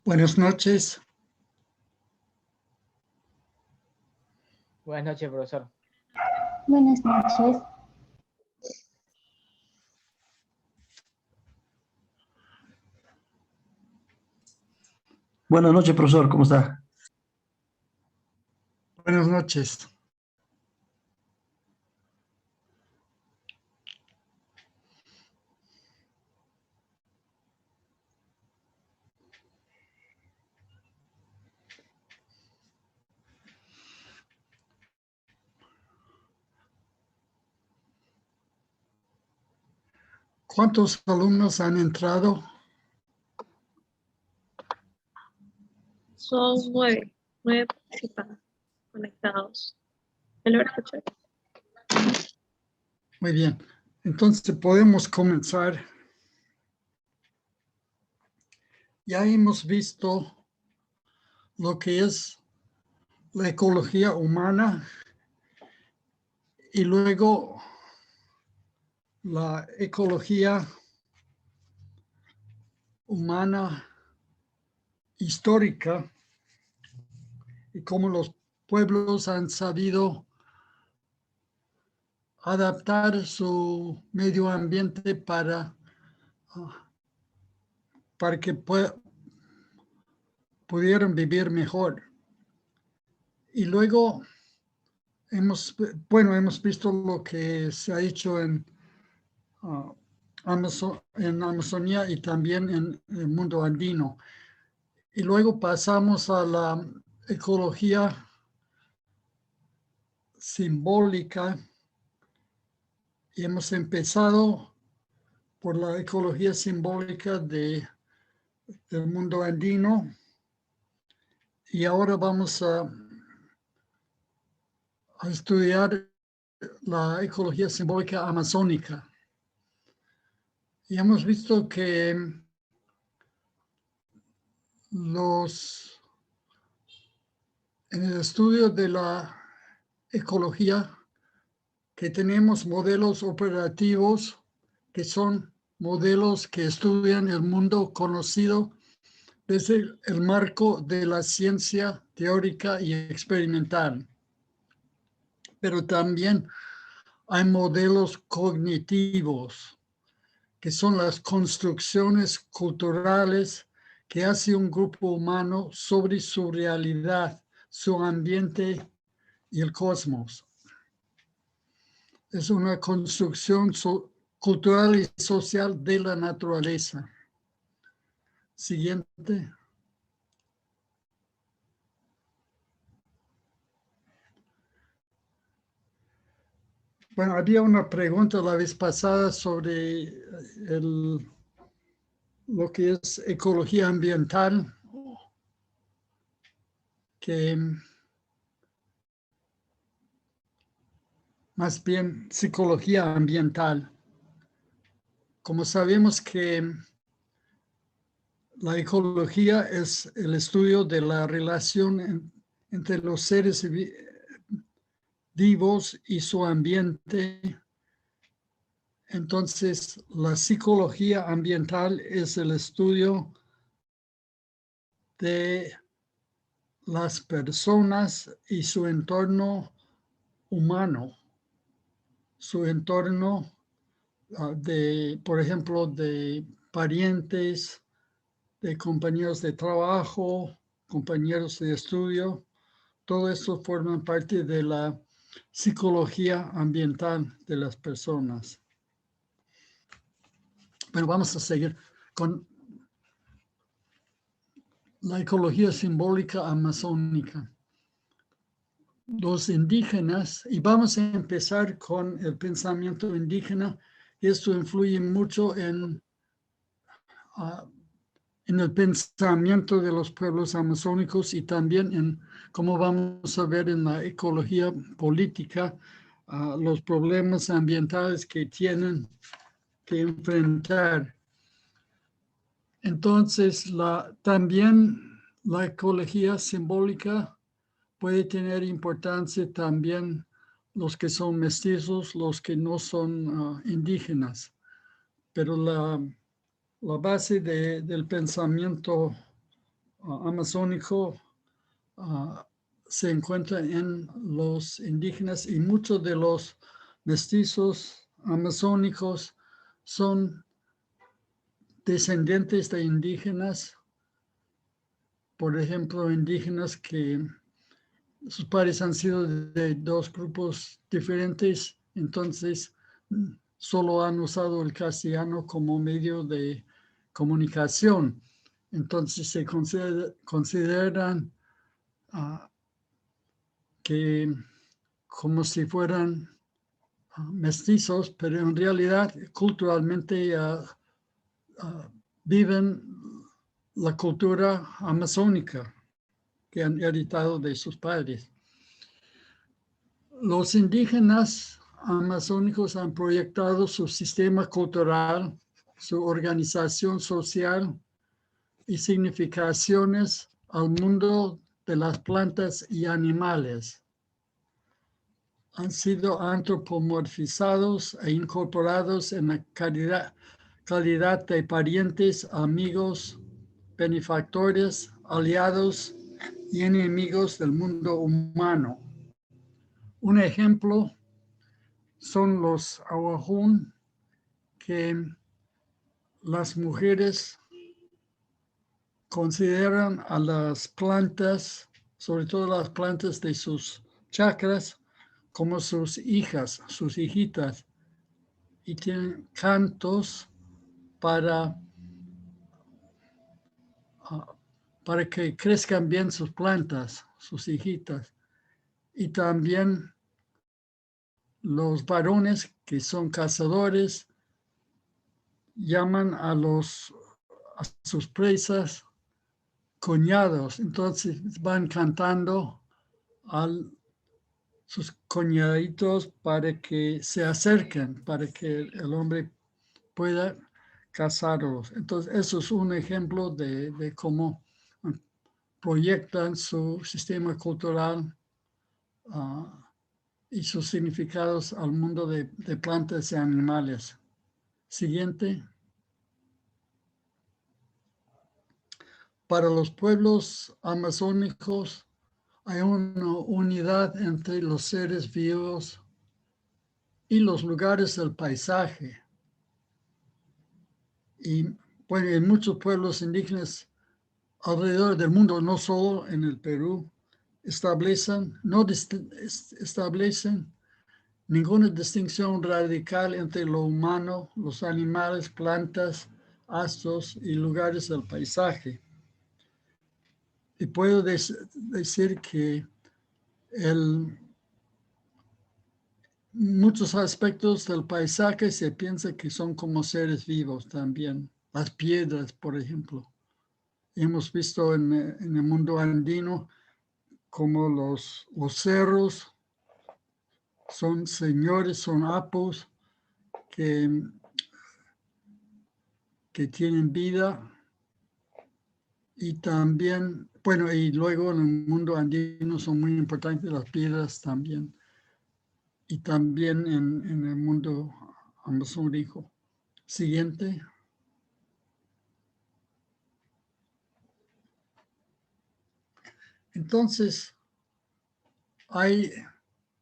Buenas noches. Buenas noches, profesor. Buenas noches. Buenas noches, profesor, ¿cómo está? Buenas noches. ¿Cuántos alumnos han entrado? Son 9 participantes conectados. ¿Me lo escuchan? Muy bien. Entonces podemos comenzar. Ya hemos visto lo que es la ecología humana y luego la ecología humana histórica y cómo los pueblos han sabido adaptar su medio ambiente para que pudieran vivir mejor. Y luego hemos visto lo que se ha hecho en Amazonía y también en el mundo andino. Y luego pasamos a la ecología simbólica y hemos empezado por la ecología simbólica del mundo andino y ahora vamos a estudiar la ecología simbólica amazónica. Y hemos visto que en el estudio de la ecología, que tenemos modelos operativos que son modelos que estudian el mundo conocido desde el marco de la ciencia teórica y experimental. Pero también hay modelos cognitivos, que son las construcciones culturales que hace un grupo humano sobre su realidad, su ambiente y el cosmos. Es una construcción cultural y social de la naturaleza. Siguiente. Bueno, había una pregunta la vez pasada sobre lo que es ecología ambiental, que más bien psicología ambiental. Como sabemos que la ecología es el estudio de la relación entre los seres vivos y su ambiente. Entonces, la psicología ambiental es el estudio de las personas y su entorno humano, su entorno por ejemplo, de parientes, de compañeros de trabajo, compañeros de estudio. Todo eso forma parte de la psicología ambiental de las personas. Bueno, vamos a seguir con la ecología simbólica amazónica. Los indígenas, y vamos a empezar con el pensamiento indígena, y esto influye mucho en el pensamiento de los pueblos amazónicos y también en cómo vamos a ver en la ecología política los problemas ambientales que tienen que enfrentar. Entonces, también la ecología simbólica puede tener importancia también los que son mestizos, los que no son indígenas, pero la base del pensamiento amazónico se encuentra en los indígenas y muchos de los mestizos amazónicos son descendientes de indígenas, por ejemplo, indígenas que sus padres han sido de dos grupos diferentes, entonces solo han usado el castellano como medio de comunicación. Entonces se consideran que como si fueran mestizos, pero en realidad culturalmente viven la cultura amazónica que han heredado de sus padres. Los indígenas amazónicos han proyectado su sistema cultural, su organización social y significaciones al mundo de las plantas y animales. Han sido antropomorfizados e incorporados en la calidad de parientes, amigos, benefactores, aliados y enemigos del mundo humano. Un ejemplo son los awajún, que las mujeres consideran a las plantas, sobre todo las plantas de sus chacras, como sus hijas, sus hijitas, y tienen cantos para que crezcan bien sus plantas, sus hijitas. Y también los varones que son cazadores llaman a sus presas cuñados. Entonces van cantando a sus cuñaditos para que se acerquen, para que el hombre pueda cazarlos. Entonces eso es un ejemplo de cómo proyectan su sistema cultural y sus significados al mundo de plantas y animales. Siguiente. Para los pueblos amazónicos hay una unidad entre los seres vivos y los lugares del paisaje. Y bueno, en muchos pueblos indígenas alrededor del mundo, no solo en el Perú, establecen ninguna distinción radical entre lo humano, los animales, plantas, astros y lugares del paisaje. Y puedo decir que muchos aspectos del paisaje se piensa que son como seres vivos también. Las piedras, por ejemplo. Hemos visto en el mundo andino como los cerros son señores, son apos que tienen vida. Y también, bueno, y luego en el mundo andino son muy importantes las piedras también. Y también en el mundo amazónico. Siguiente. Entonces, hay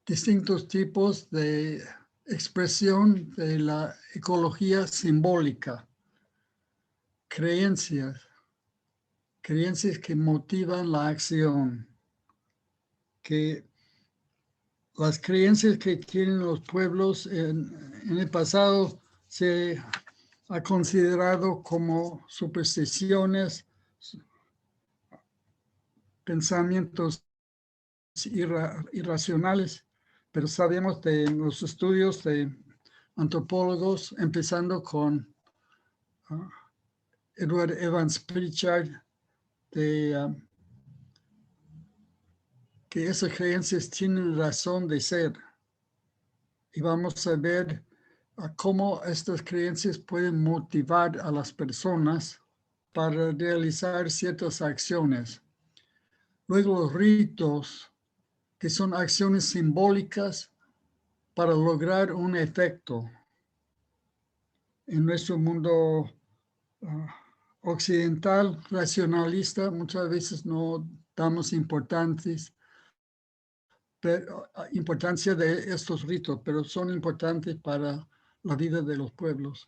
distintos tipos de expresión de la ecología simbólica. Creencias que motivan la acción. Que las creencias que tienen los pueblos en el pasado se ha considerado como supersticiones, pensamientos irracionales, pero sabemos de los estudios de antropólogos, empezando con Edward Evans Pritchard, que esas creencias tienen razón de ser. Y vamos a ver cómo estas creencias pueden motivar a las personas para realizar ciertas acciones. Luego los ritos, que son acciones simbólicas para lograr un efecto. En nuestro mundo occidental racionalista muchas veces no damos importancia de estos ritos, pero son importantes para la vida de los pueblos.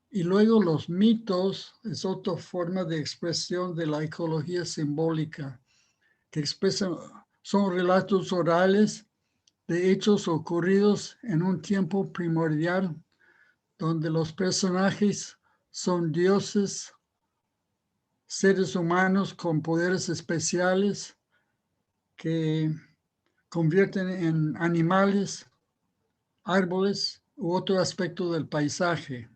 Y luego los mitos es otra forma de expresión de la ecología simbólica, que expresan, son relatos orales de hechos ocurridos en un tiempo primordial, donde los personajes son dioses, seres humanos con poderes especiales que convierten en animales, árboles u otro aspecto del paisaje.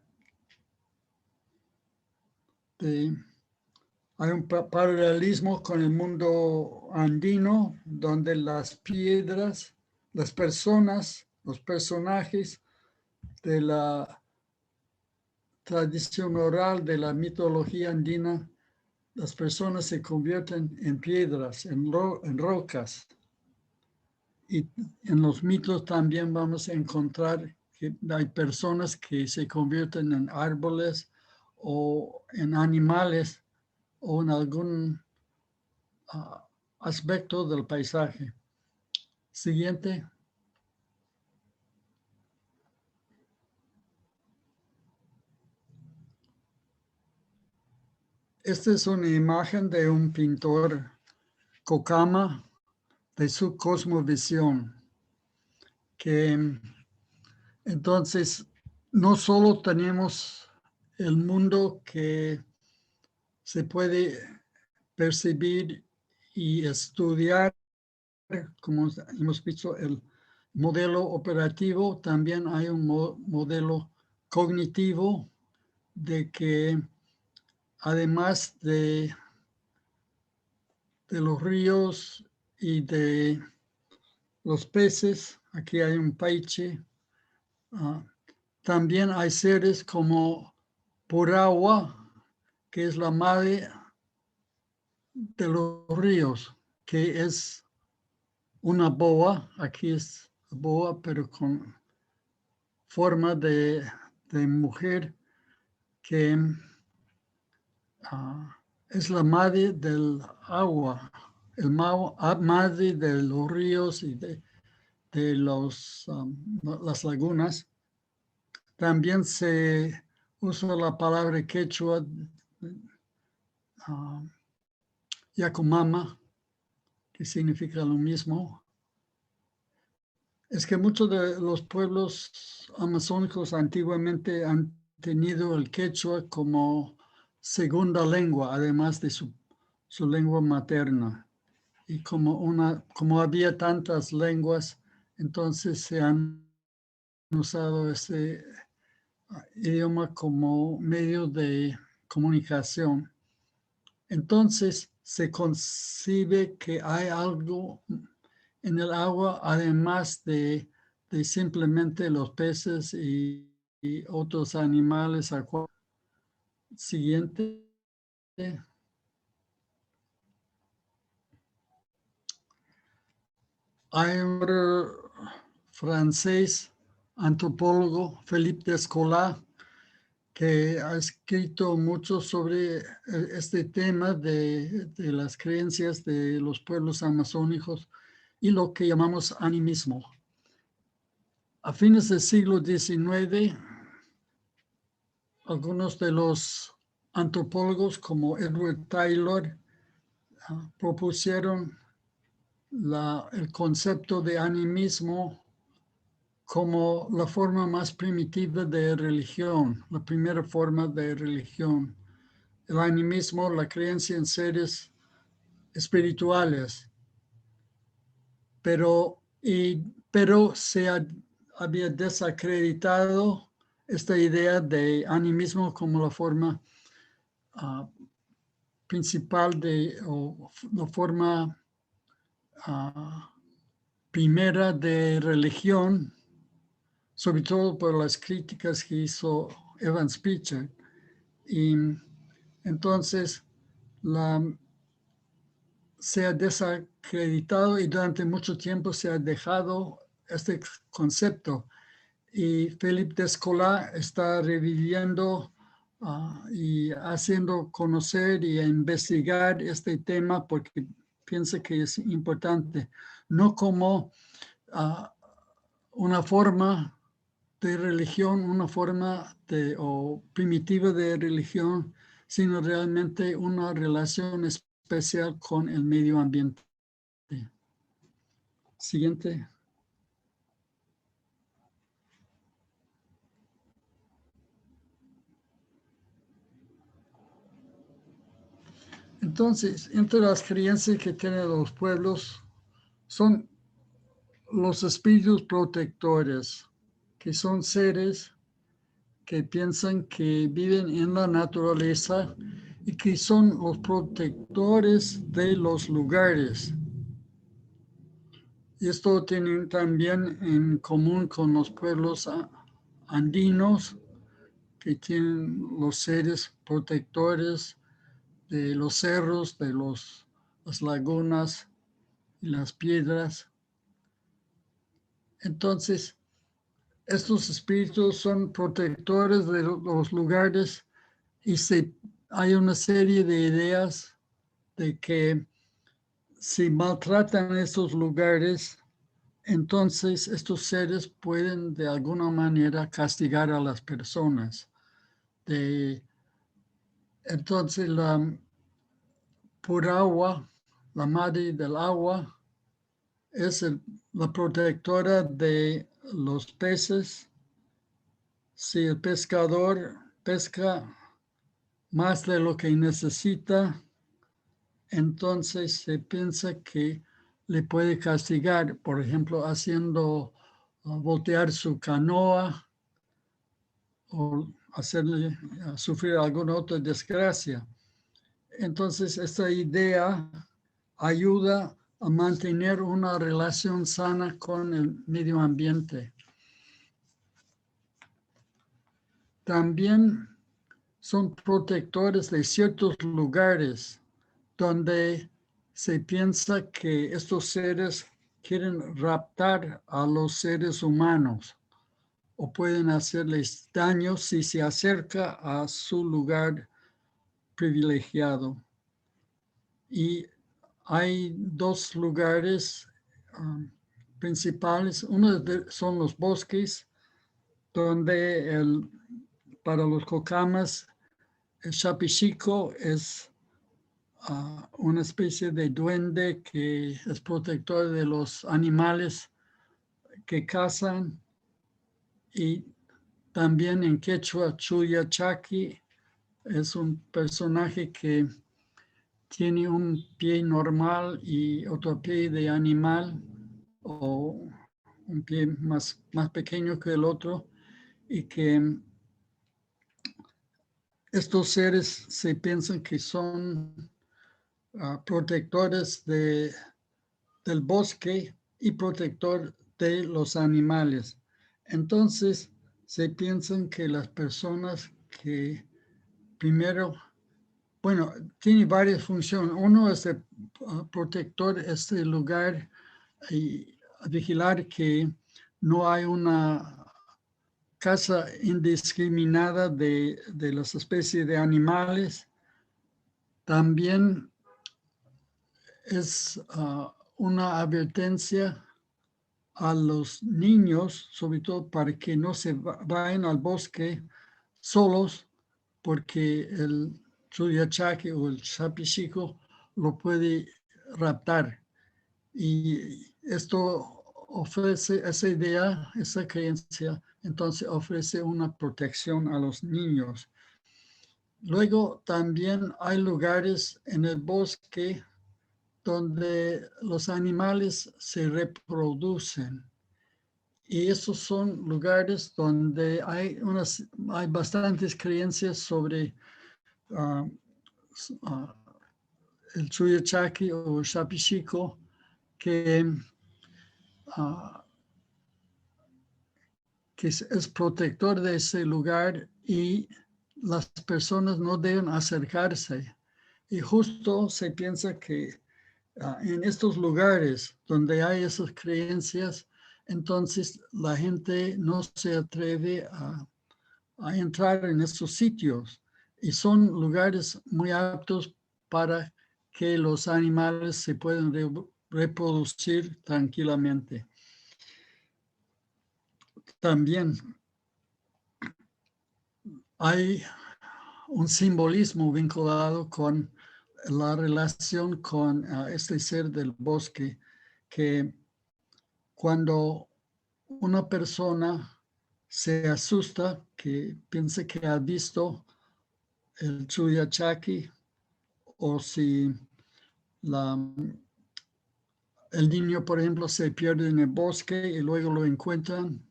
Hay un paralelismo con el mundo andino, donde las piedras, las personas, los personajes de la tradición oral de la mitología andina, las personas se convierten en piedras, en rocas. Y en los mitos también vamos a encontrar que hay personas que se convierten en árboles o en animales o en algún aspecto del paisaje. Siguiente. Esta es una imagen de un pintor, Kokama, de su cosmovisión, que entonces no solo tenemos el mundo que se puede percibir y estudiar, como hemos visto, el modelo operativo, también hay un modelo cognitivo de que además de los ríos y de los peces, aquí hay un paiche, también hay seres como Purawa, que es la madre de los ríos, que es una boa, aquí es boa, pero con forma de mujer, que es la madre del agua, madre de los ríos y de las lagunas. También se usa la palabra quechua, Yakumama, que significa lo mismo. Es que muchos de los pueblos amazónicos antiguamente han tenido el quechua como segunda lengua, además de su lengua materna. Y como había tantas lenguas, entonces se han usado ese idioma como medio de comunicación. Entonces se concibe que hay algo en el agua, además de simplemente los peces y otros animales acuáticos. Siguiente. Hay un francés, antropólogo, Philippe Descola, que ha escrito mucho sobre este tema de las creencias de los pueblos amazónicos y lo que llamamos animismo. A fines del siglo XIX, algunos de los antropólogos como Edward Taylor propusieron el concepto de animismo como la forma más primitiva de religión, la primera forma de religión. El animismo, la creencia en seres espirituales, pero se había desacreditado esta idea de animismo como la forma principal o la forma primera de religión, sobre todo por las críticas que hizo Evans Pritchard. Y entonces se ha desacreditado y durante mucho tiempo se ha dejado este concepto. Y Philippe Descola está reviviendo y haciendo conocer y investigar este tema porque pienso que es importante, no como una forma de religión, una forma o primitiva de religión, sino realmente una relación especial con el medio ambiente. Siguiente. Entonces, entre las creencias que tienen los pueblos son los espíritus protectores, que son seres que piensan que viven en la naturaleza y que son los protectores de los lugares. Y esto tienen también en común con los pueblos andinos, que tienen los seres protectores de los cerros, de las lagunas y las piedras. Entonces, estos espíritus son protectores de los lugares y hay una serie de ideas de que si maltratan esos lugares, entonces estos seres pueden de alguna manera castigar a las personas. Entonces la Purahua, la madre del agua, es la protectora de los peces. Si el pescador pesca más de lo que necesita, entonces se piensa que le puede castigar, por ejemplo, haciendo voltear su canoa o hacerle sufrir alguna otra desgracia. Entonces, esta idea ayuda a mantener una relación sana con el medio ambiente. También son protectores de ciertos lugares donde se piensa que estos seres quieren raptar a los seres humanos o pueden hacerles daño si se acerca a su lugar privilegiado. Y hay dos lugares principales. Uno son los bosques, donde para los cocamas el Shapichico es una especie de duende que es protector de los animales que cazan, y también en quechua Chuya Chaki es un personaje que tiene un pie normal y otro pie de animal o un pie más pequeño que el otro, y que estos seres se piensan que son protectores del bosque y protector de los animales. Entonces, se piensan que las personas que primero, bueno, tiene varias funciones. Uno es de protector este lugar y vigilar que no hay una caza indiscriminada de las especies de animales. También es una advertencia a los niños, sobre todo para que no se vayan al bosque solos, porque el Chuyachaki o el Shapichico lo puede raptar. Y esto ofrece esa idea, esa creencia, entonces ofrece una protección a los niños. Luego también hay lugares en el bosque donde los animales se reproducen. Y esos son lugares donde hay bastantes creencias sobre el Chuyachaki o Shapichico, que es protector de ese lugar y las personas no deben acercarse. Y justo se piensa que en estos lugares donde hay esas creencias, entonces la gente no se atreve a entrar en estos sitios. y son lugares muy aptos para que los animales se puedan reproducir tranquilamente. También hay un simbolismo vinculado con la relación con este ser del bosque, que cuando una persona se asusta, que piensa que ha visto el Chuyachaki, o si el niño, por ejemplo, se pierde en el bosque y luego lo encuentran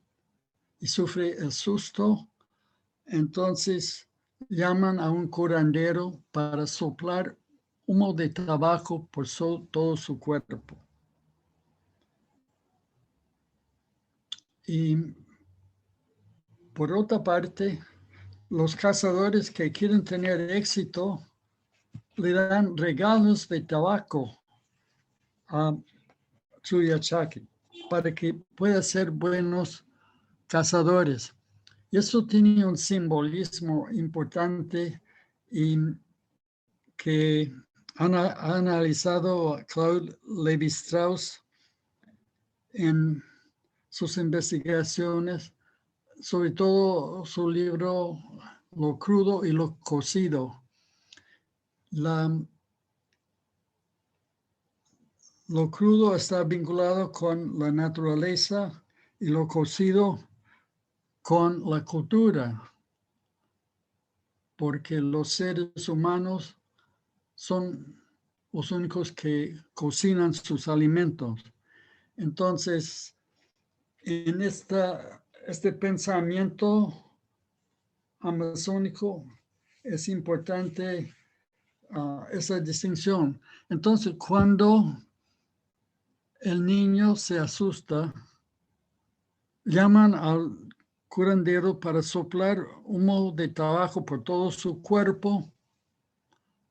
y sufre el susto, entonces llaman a un curandero para soplar humo de tabaco por todo su cuerpo. Y por otra parte, los cazadores que quieren tener éxito le dan regalos de tabaco a Chuyachaki para que pueda ser buenos cazadores. Y eso tiene un simbolismo importante y que ha analizado Claude Lévi-Strauss en sus investigaciones, sobre todo su libro Lo crudo y lo cocido. Lo crudo está vinculado con la naturaleza y lo cocido con la cultura, porque los seres humanos son los únicos que cocinan sus alimentos. Entonces, en este pensamiento amazónico es importante esa distinción. Entonces, cuando el niño se asusta, llaman al curandero para soplar humo de tabaco por todo su cuerpo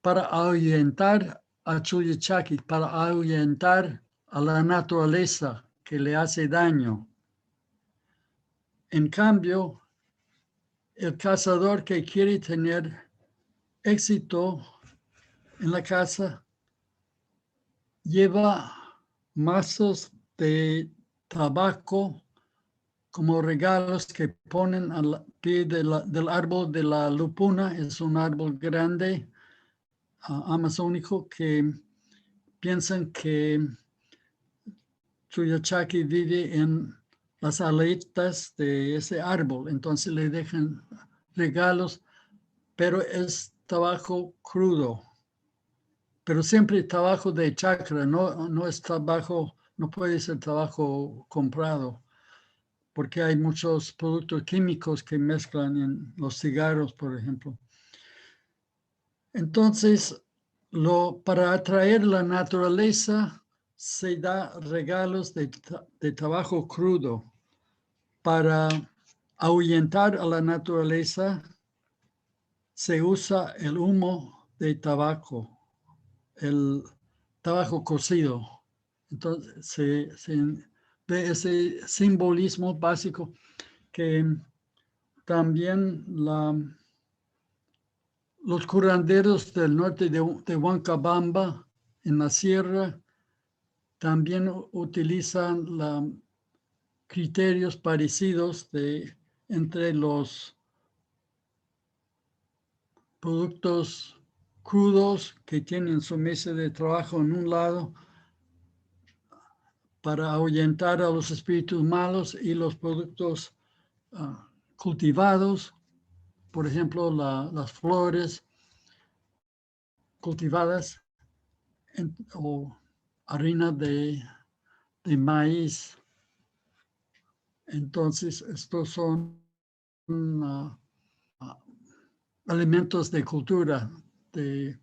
para ahuyentar a Chuyachaki, para ahuyentar a la naturaleza que le hace daño. En cambio, el cazador que quiere tener éxito en la caza lleva mazos de tabaco como regalos que ponen al pie del árbol de la lupuna. Es un árbol grande amazónico que piensan que Chuyachaki vive en las aletas de ese árbol, entonces le dejan regalos, pero es tabaco crudo, pero siempre tabaco de chacra, no es tabaco, no puede ser tabaco comprado, porque hay muchos productos químicos que mezclan en los cigarros, por ejemplo. Entonces, para atraer la naturaleza, se da regalos de tabaco crudo. Para ahuyentar a la naturaleza, se usa el humo de tabaco, el tabaco cocido. Entonces, se ve ese simbolismo básico que también los curanderos del norte de Huancabamba, en la sierra, también utilizan criterios parecidos entre los productos crudos que tienen su mesa de trabajo en un lado para ahuyentar a los espíritus malos, y los productos cultivados, por ejemplo, las flores cultivadas o harina de maíz. Entonces, estos son elementos de cultura, de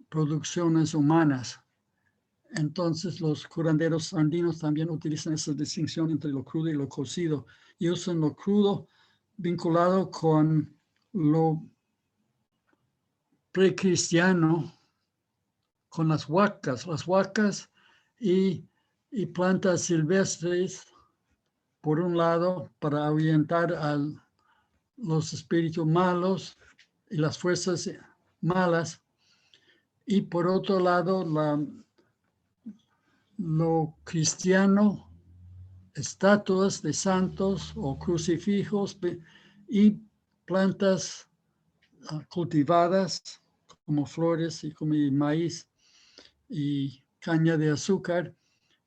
producciones humanas. Entonces, los curanderos andinos también utilizan esa distinción entre lo crudo y lo cocido, y usan lo crudo vinculado con lo precristiano, con las huacas y plantas silvestres, por un lado, para ahuyentar a los espíritus malos, y las fuerzas malas. Y por otro lado, lo cristiano, estatuas de santos o crucifijos y plantas cultivadas como flores y como maíz y caña de azúcar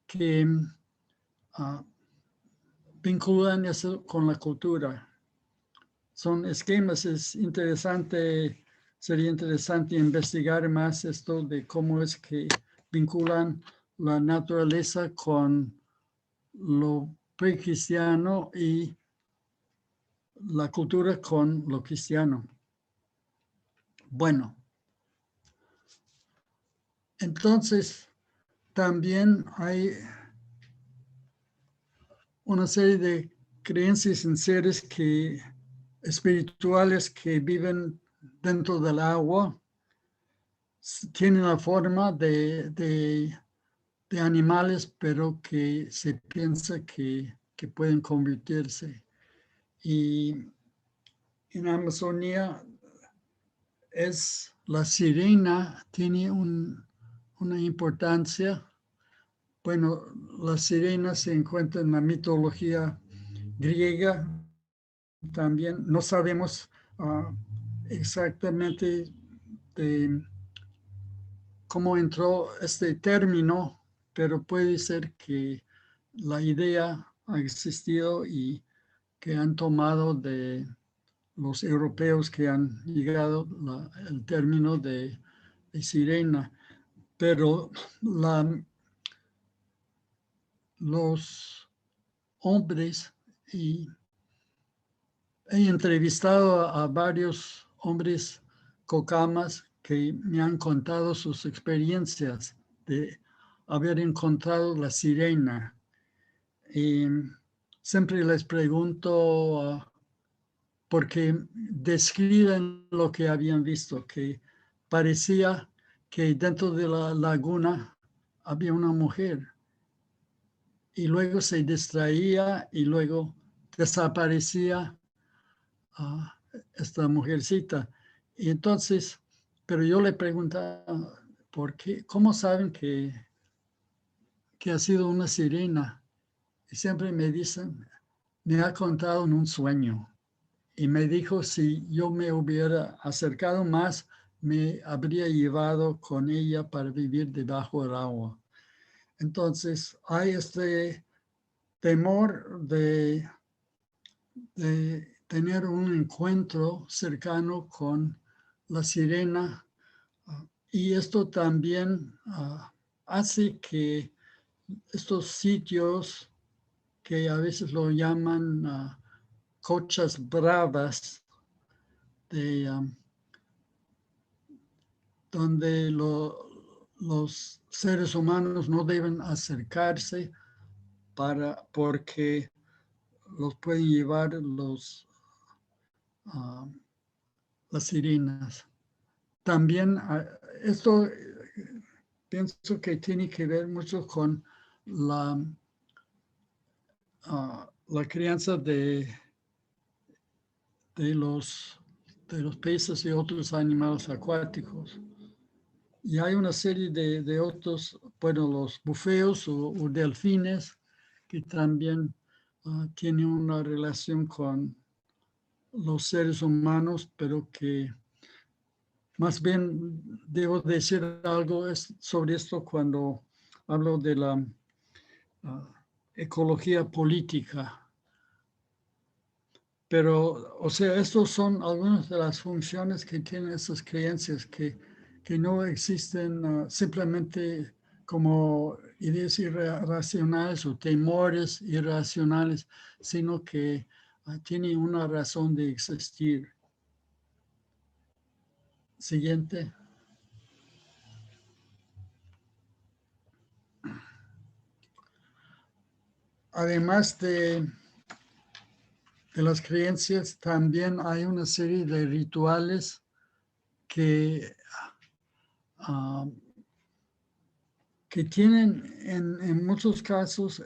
que vinculan eso con la cultura. Son esquemas, sería interesante investigar más esto de cómo es que vinculan la naturaleza con lo precristiano y la cultura con lo cristiano. Bueno, entonces también hay una serie de creencias en seres espirituales que viven dentro del agua, tienen la forma de animales, pero que se piensa que pueden convertirse. Y en Amazonía la sirena tiene una importancia. Bueno, la sirena se encuentra en la mitología griega. También no sabemos exactamente cómo entró este término, pero puede ser que la idea ha existido y que han tomado de los europeos que han llegado el término de sirena. Pero los hombres, y he entrevistado a varios hombres cocamas que me han contado sus experiencias de haber encontrado la sirena. Y siempre les pregunto porque describen lo que habían visto, que parecía que dentro de la laguna había una mujer y luego se distraía y luego desaparecía esta mujercita. Y entonces, pero yo le preguntaba, ¿por qué? ¿Cómo saben que ha sido una sirena? Y siempre me dicen, me ha contado en un sueño. Y me dijo, si yo me hubiera acercado más, me habría llevado con ella para vivir debajo del agua. Entonces, hay este temor de tener un encuentro cercano con la sirena, y esto también hace que estos sitios que a veces lo llaman cochas bravas, donde los seres humanos no deben acercarse porque los pueden llevar las sirenas. También esto pienso que tiene que ver mucho con la crianza de los peces y otros animales acuáticos. Y hay una serie de otros, bueno, los bufeos o delfines, que también tienen una relación con los seres humanos, pero que más bien debo decir algo sobre esto cuando hablo de la ecología política. Pero, o sea, estos son algunas de las funciones que tienen estas creencias que no existen simplemente como ideas irracionales o temores irracionales, sino que tienen una razón de existir. Siguiente. Además de las creencias, también hay una serie de rituales que tienen en muchos casos,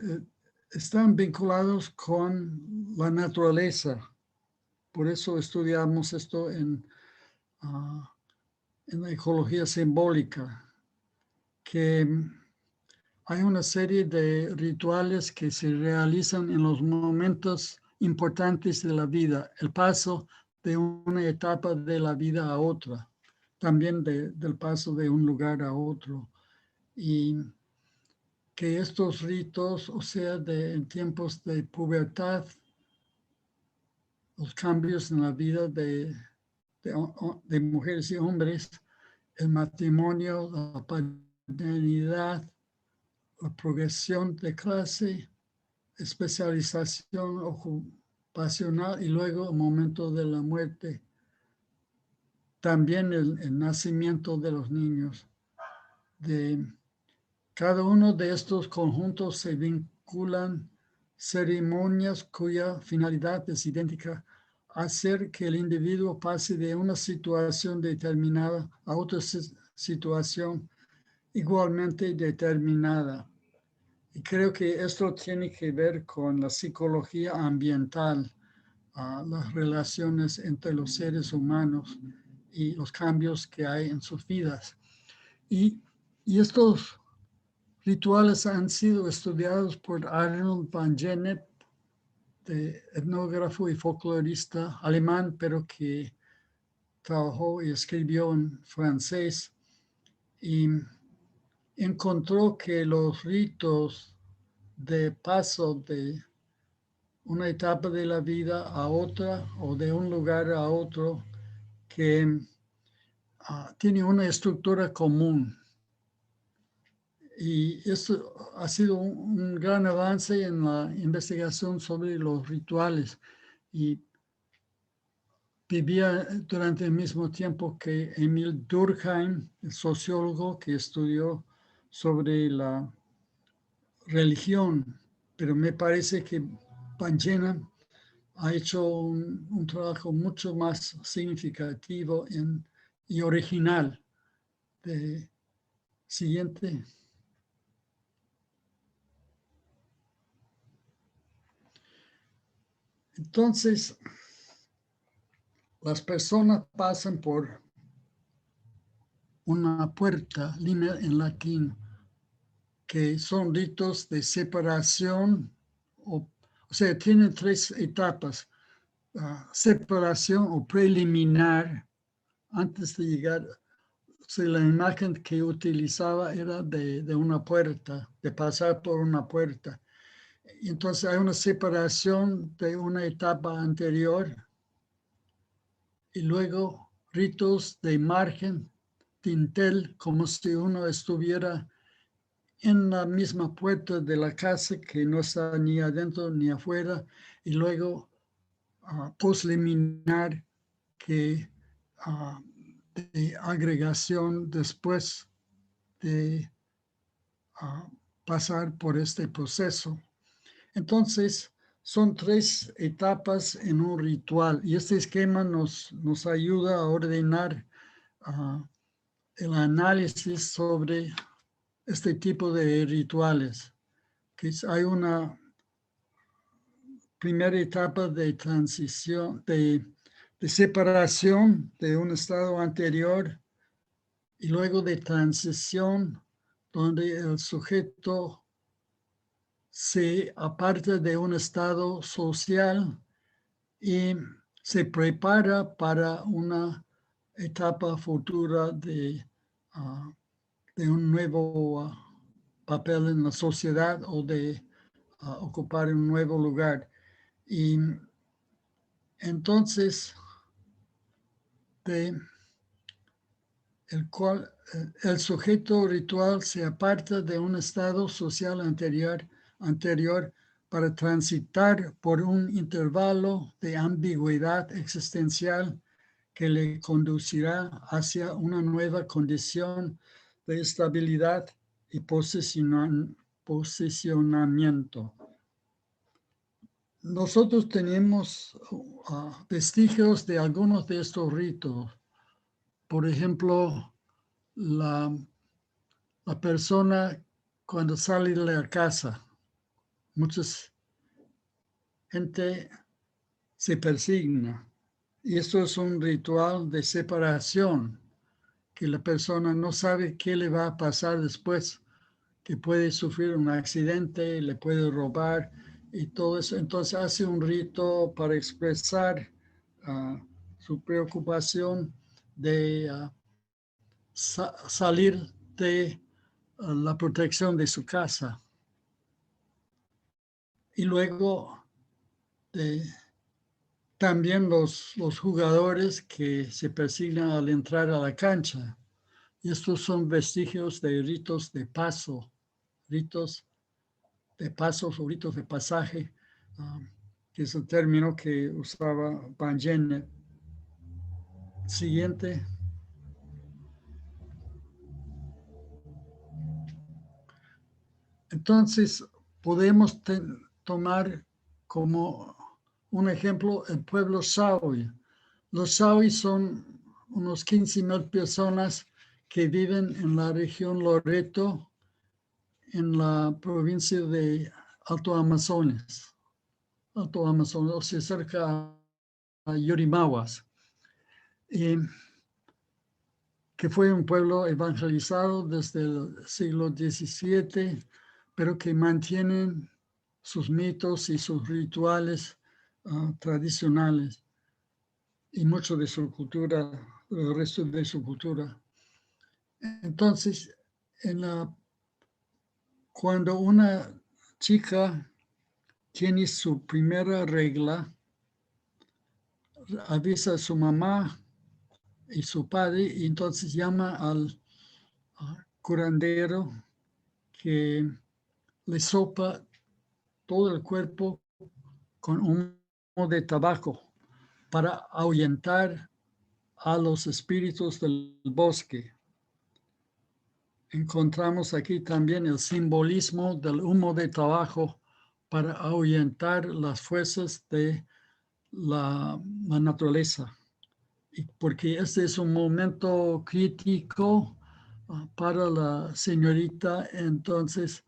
están vinculados con la naturaleza. Por eso estudiamos esto en en la ecología simbólica, que hay una serie de rituales que se realizan en los momentos importantes de la vida, el paso de una etapa de la vida a otra, también del paso de un lugar a otro. Y que estos ritos, o sea, en tiempos de pubertad, los cambios en la vida de mujeres y hombres, el matrimonio, la paternidad, la progresión de clase, especialización ocupacional y luego el momento de la muerte. También el nacimiento de los niños. Cada uno de estos conjuntos se vinculan ceremonias cuya finalidad es idéntica: hacer que el individuo pase de una situación determinada a otra situación igualmente determinada. Y creo que esto tiene que ver con la psicología ambiental, las relaciones entre los seres humanos y los cambios que hay en sus vidas. Y estos rituales han sido estudiados por Arnold van Gennep, etnógrafo y folclorista alemán, pero que trabajó y escribió en francés, y encontró que los ritos de paso de una etapa de la vida a otra o de un lugar a otro que tiene una estructura común. Y esto ha sido un gran avance en la investigación sobre los rituales. Y vivía durante el mismo tiempo que Emil Durkheim, el sociólogo que estudió sobre la religión, pero me parece que van Gennep ha hecho un trabajo mucho más significativo y original. Siguiente. Entonces, las personas pasan por una puerta, linea en latín, que son ritos de separación, o sea, tienen tres etapas: separación o preliminar, antes de llegar. O sea, la imagen que utilizaba era de una puerta, de pasar por una puerta. Y entonces hay una separación de una etapa anterior y luego ritos de margen, dintel, como si uno estuviera en la misma puerta de la casa, que no está ni adentro ni afuera, y luego posliminar, que de agregación después de pasar por este proceso. Entonces, son tres etapas en un ritual, y este esquema nos ayuda a ordenar el análisis sobre este tipo de rituales. Que hay una primera etapa de transición, de separación de un estado anterior, y luego de transición, donde el sujeto se aparta de un estado social y se prepara para una etapa futura de un nuevo papel en la sociedad o de ocupar un nuevo lugar. Y entonces, el sujeto ritual se aparta de un estado social anterior para transitar por un intervalo de ambigüedad existencial que le conducirá hacia una nueva condición de estabilidad y posicionamiento. Nosotros tenemos vestigios de algunos de estos ritos. Por ejemplo, la persona cuando sale de la casa, mucha gente se persigna Y esto es un ritual de separación, que la persona no sabe qué le va a pasar después, que puede sufrir un accidente, le puede robar y todo eso. Entonces hace un rito para expresar su preocupación de salir de la protección de su casa. Y luego también los jugadores que se persignan al entrar a la cancha. Y estos son vestigios de ritos de paso, ritos de pasos o ritos de pasaje, que es el término que usaba Van Gennep. Siguiente. Entonces, podemos tomar como un ejemplo el pueblo Saui. Los Saui son unos 15,000 personas que viven en la región Loreto, en la provincia de Alto Amazonas, o sea, cerca a Yurimaguas, que fue un pueblo evangelizado desde el siglo XVII, pero que mantienen sus mitos y sus rituales tradicionales y mucho de su cultura, el resto de su cultura. Entonces, cuando una chica tiene su primera regla, avisa a su mamá y su padre, y entonces llama al curandero que le sopla todo el cuerpo con humo de tabaco para ahuyentar a los espíritus del bosque. Encontramos aquí también el simbolismo del humo de tabaco para ahuyentar las fuerzas de la naturaleza. Porque este es un momento crítico para la señorita, entonces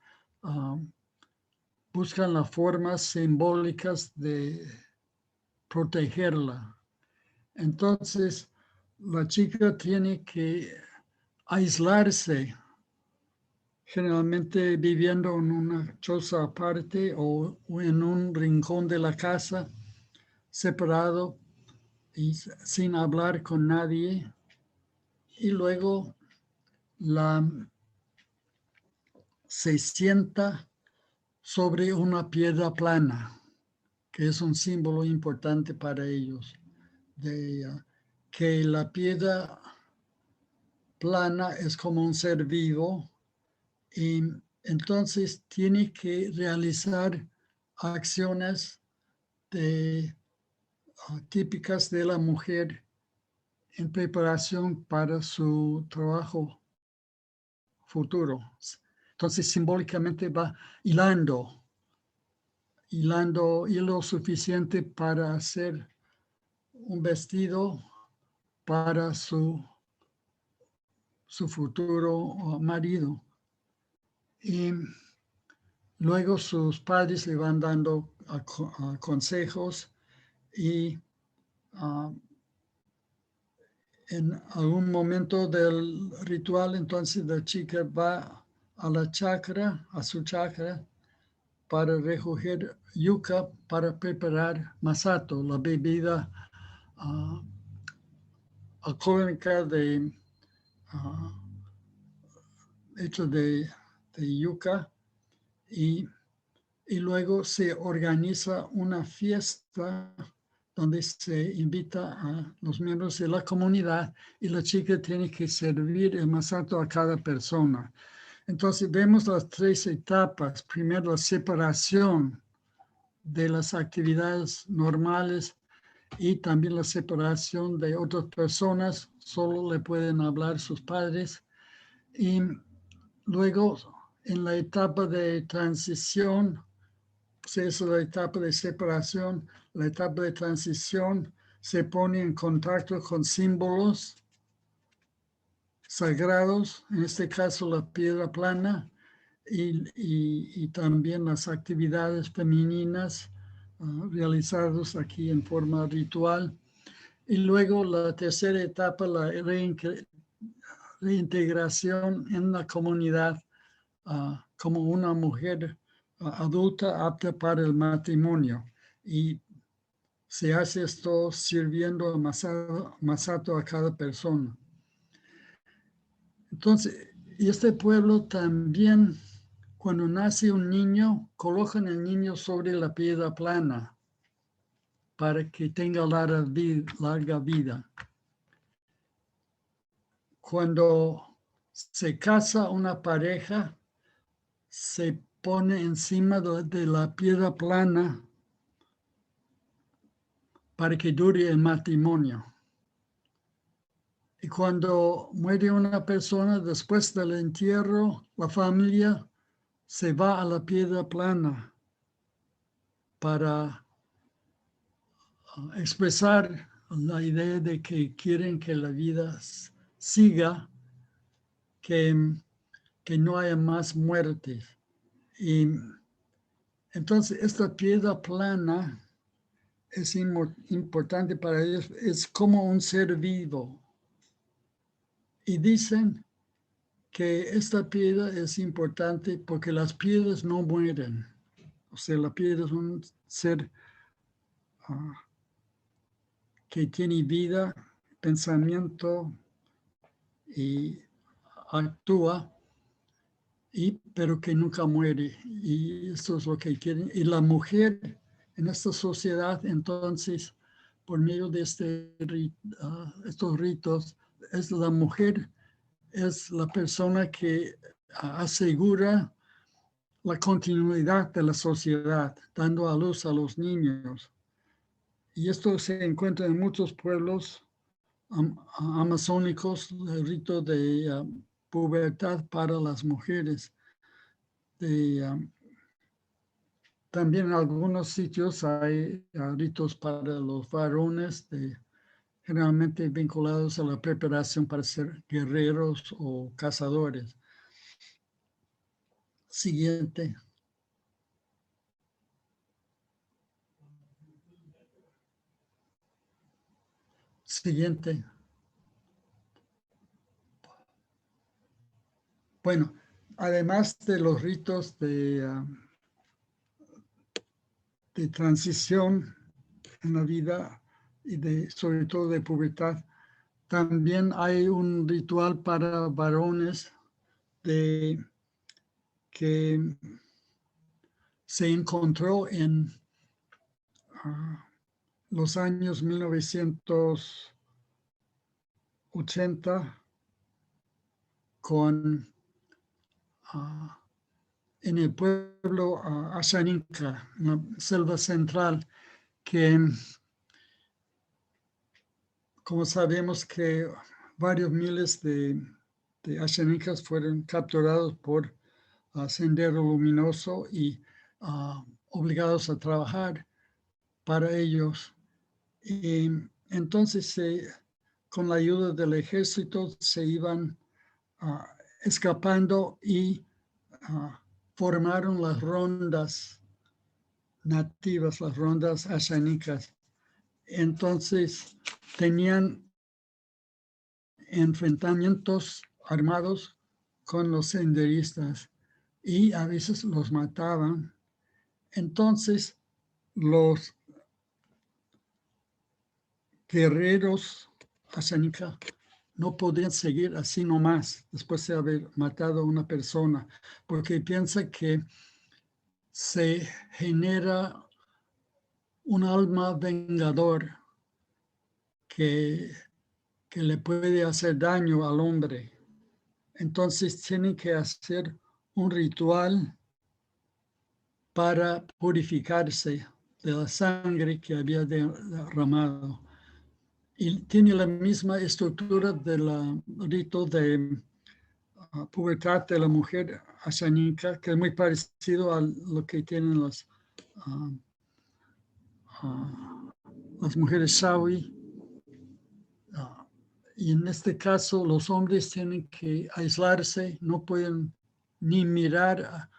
buscan las formas simbólicas de protegerla. Entonces, la chica tiene que aislarse, generalmente viviendo en una choza aparte o en un rincón de la casa, separado y sin hablar con nadie. Y luego se sienta sobre una piedra plana, que es un símbolo importante para ellos, de que la piedra plana es como un ser vivo y entonces tiene que realizar acciones típicas de la mujer en preparación para su trabajo futuro. Entonces simbólicamente va hilando hilo suficiente para hacer un vestido para su futuro marido. Y luego sus padres le van dando consejos y en algún momento del ritual, entonces la chica va a su chakra, para recoger yuca para preparar masato, la bebida alcohólica hecha de yuca, y luego se organiza una fiesta donde se invita a los miembros de la comunidad y la chica tiene que servir el masato a cada persona. Entonces vemos las 3 etapas. Primero, la separación de las actividades normales y también la separación de otras personas. Solo le pueden hablar sus padres. Y luego, en la etapa de transición, es la etapa de separación. La etapa de transición se pone en contacto con símbolos sagrados, en este caso la piedra plana, y también las actividades femeninas realizadas aquí en forma ritual. Y luego la tercera etapa, la reintegración en la comunidad como una mujer adulta apta para el matrimonio. Y se hace esto sirviendo masato a cada persona. Entonces, este pueblo también, cuando nace un niño, colocan el niño sobre la piedra plana para que tenga larga vida. Cuando se casa una pareja, se pone encima de la piedra plana para que dure el matrimonio. Y cuando muere una persona, después del entierro, la familia se va a la piedra plana para expresar la idea de que quieren que la vida siga, que no haya más muertes. Y entonces esta piedra plana es importante para ellos, es como un ser vivo. Y dicen que esta piedra es importante porque las piedras no mueren. O sea, la piedra es un ser que tiene vida, pensamiento y actúa, pero que nunca muere. Y esto es lo que quieren. Y la mujer en esta sociedad, entonces, por medio de estos ritos, es la mujer, es la persona que asegura la continuidad de la sociedad, dando a luz a los niños. Y esto se encuentra en muchos pueblos amazónicos, el rito de pubertad para las mujeres. También en algunos sitios hay ritos para los varones, generalmente vinculados a la preparación para ser guerreros o cazadores. Siguiente. Siguiente. Bueno, además de los ritos de transición en la vida y sobre todo de pubertad, también hay un ritual para varones que se encontró en los años 1980 en el pueblo Ashaninka, en la selva central, que como sabemos que varios miles de Ashaninkas fueron capturados por Sendero Luminoso y obligados a trabajar para ellos. Y entonces, con la ayuda del ejército, se iban escapando y formaron las rondas nativas, las rondas ashanicas. Entonces, tenían enfrentamientos armados con los senderistas y a veces los mataban. Entonces, los guerreros ashanika no podían seguir así nomás después de haber matado a una persona, porque piensa que se genera un alma vengador que le puede hacer daño al hombre. Entonces tienen que hacer un ritual para purificarse de la sangre que había derramado. Y tiene la misma estructura del rito de pubertad de la mujer ashaninka, que es muy parecido a lo que tienen las mujeres shawi. Y en este caso, los hombres tienen que aislarse, no pueden ni mirar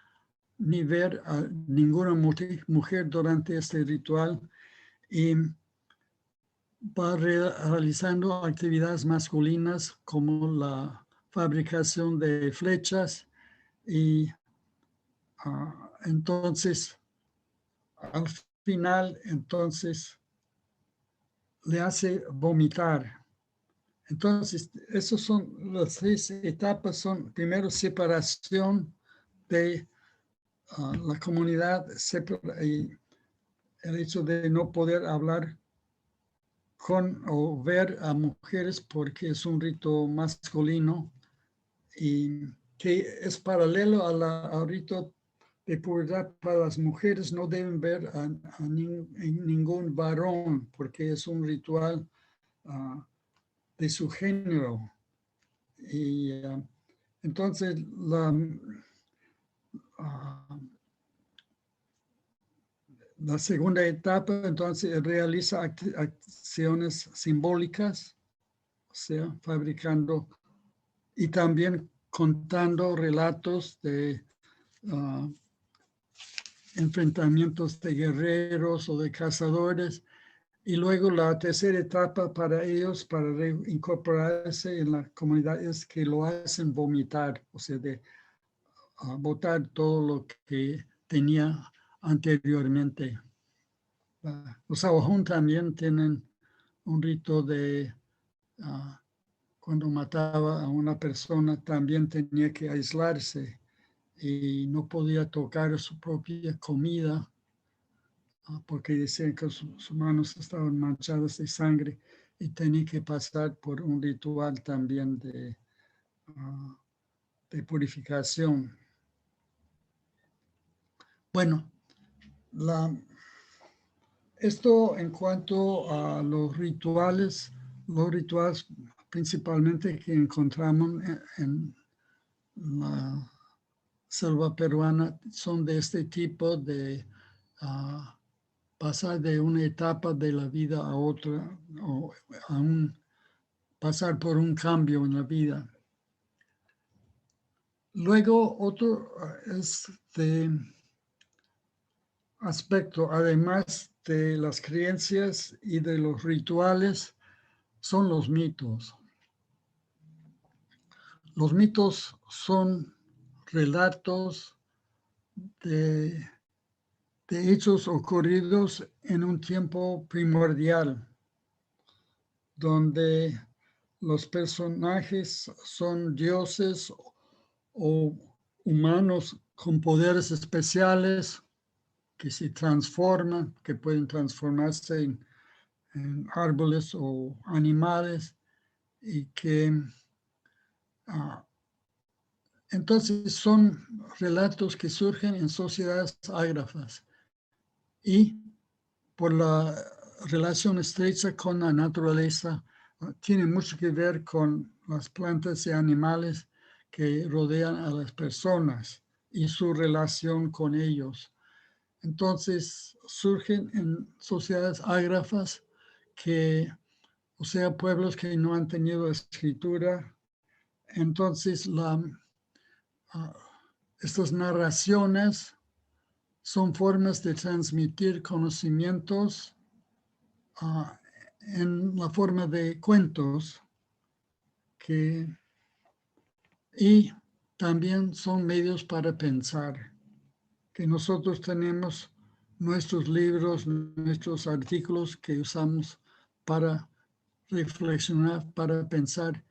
ni ver a ninguna mujer durante este ritual. Y va realizando actividades masculinas como la fabricación de flechas y entonces al final entonces le hace vomitar. Entonces, esas son las 6 etapas. Son primero separación de la comunidad y el hecho de no poder hablar con o ver a mujeres porque es un rito masculino y que es paralelo al rito de pubertad. Para las mujeres no deben ver a ningún varón porque es un ritual de su género. Y entonces la segunda etapa, entonces realiza acciones simbólicas, o sea, fabricando y también contando relatos de enfrentamientos de guerreros o de cazadores. Y luego la tercera etapa para ellos, para incorporarse en la comunidad, es que lo hacen vomitar, o sea, de botar todo lo que tenía anteriormente. Los Awajún también tienen un rito de cuando mataba a una persona también tenía que aislarse y no podía tocar su propia comida porque decían que sus manos estaban manchadas de sangre y tenía que pasar por un ritual también de purificación. Bueno, esto en cuanto a los rituales principalmente que encontramos en la selva peruana son de este tipo de pasar de una etapa de la vida a otra o pasar por un cambio en la vida. Luego otro aspecto, además de las creencias y de los rituales, son los mitos. Los mitos son relatos de hechos ocurridos en un tiempo primordial, donde los personajes son dioses o humanos con poderes especiales que se transforman, que pueden transformarse en árboles o animales y que entonces son relatos que surgen en sociedades ágrafas y por la relación estrecha con la naturaleza tiene mucho que ver con las plantas y animales que rodean a las personas y su relación con ellos. Entonces surgen en sociedades ágrafas o sea, pueblos que no han tenido escritura. Entonces estas narraciones son formas de transmitir conocimientos en la forma de cuentos y también son medios para pensar, que nosotros tenemos nuestros libros, nuestros artículos que usamos para reflexionar, para pensar.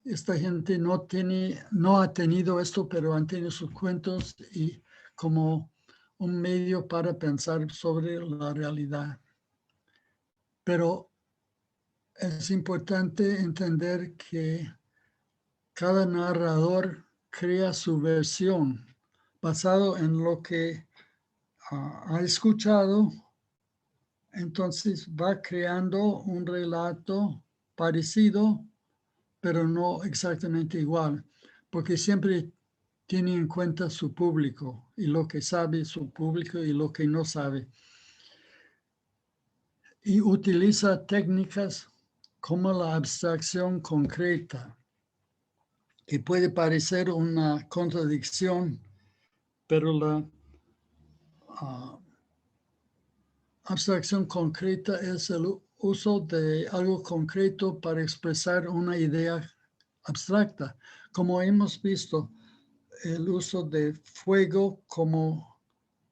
Esta gente no ha tenido esto, pero han tenido sus cuentos y como un medio para pensar sobre la realidad. Pero es importante entender que cada narrador crea su versión basado en lo que ha escuchado. Entonces va creando un relato parecido, pero no exactamente igual, porque siempre tiene en cuenta su público y lo que sabe su público y lo que no sabe. Y utiliza técnicas como la abstracción concreta, que puede parecer una contradicción, pero la abstracción concreta es el uso de algo concreto para expresar una idea abstracta, como hemos visto, el uso de fuego como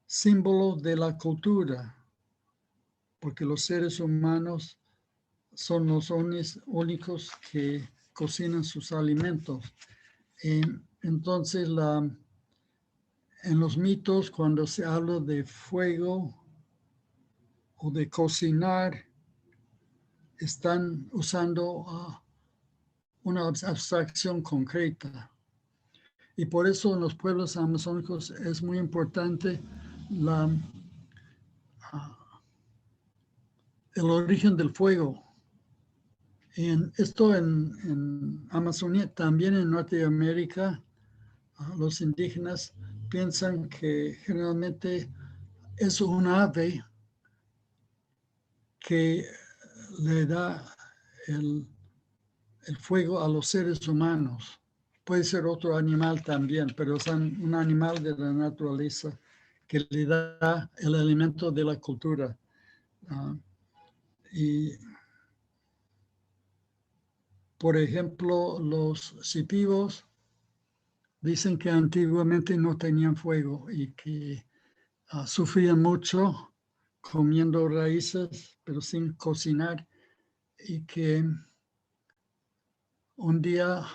símbolo de la cultura, porque los seres humanos son los únicos que cocinan sus alimentos. Entonces, en los mitos, cuando se habla de fuego o de cocinar, están usando una abstracción concreta. Y por eso en los pueblos amazónicos es muy importante el origen del fuego. Esto en Amazonía, también en Norteamérica, los indígenas piensan que generalmente es un ave que le da el fuego a los seres humanos. Puede ser otro animal también, pero es un animal de la naturaleza que le da el alimento de la cultura. Y, por ejemplo, los sipivos dicen que antiguamente no tenían fuego y que sufrían mucho comiendo raíces, pero sin cocinar, y que un día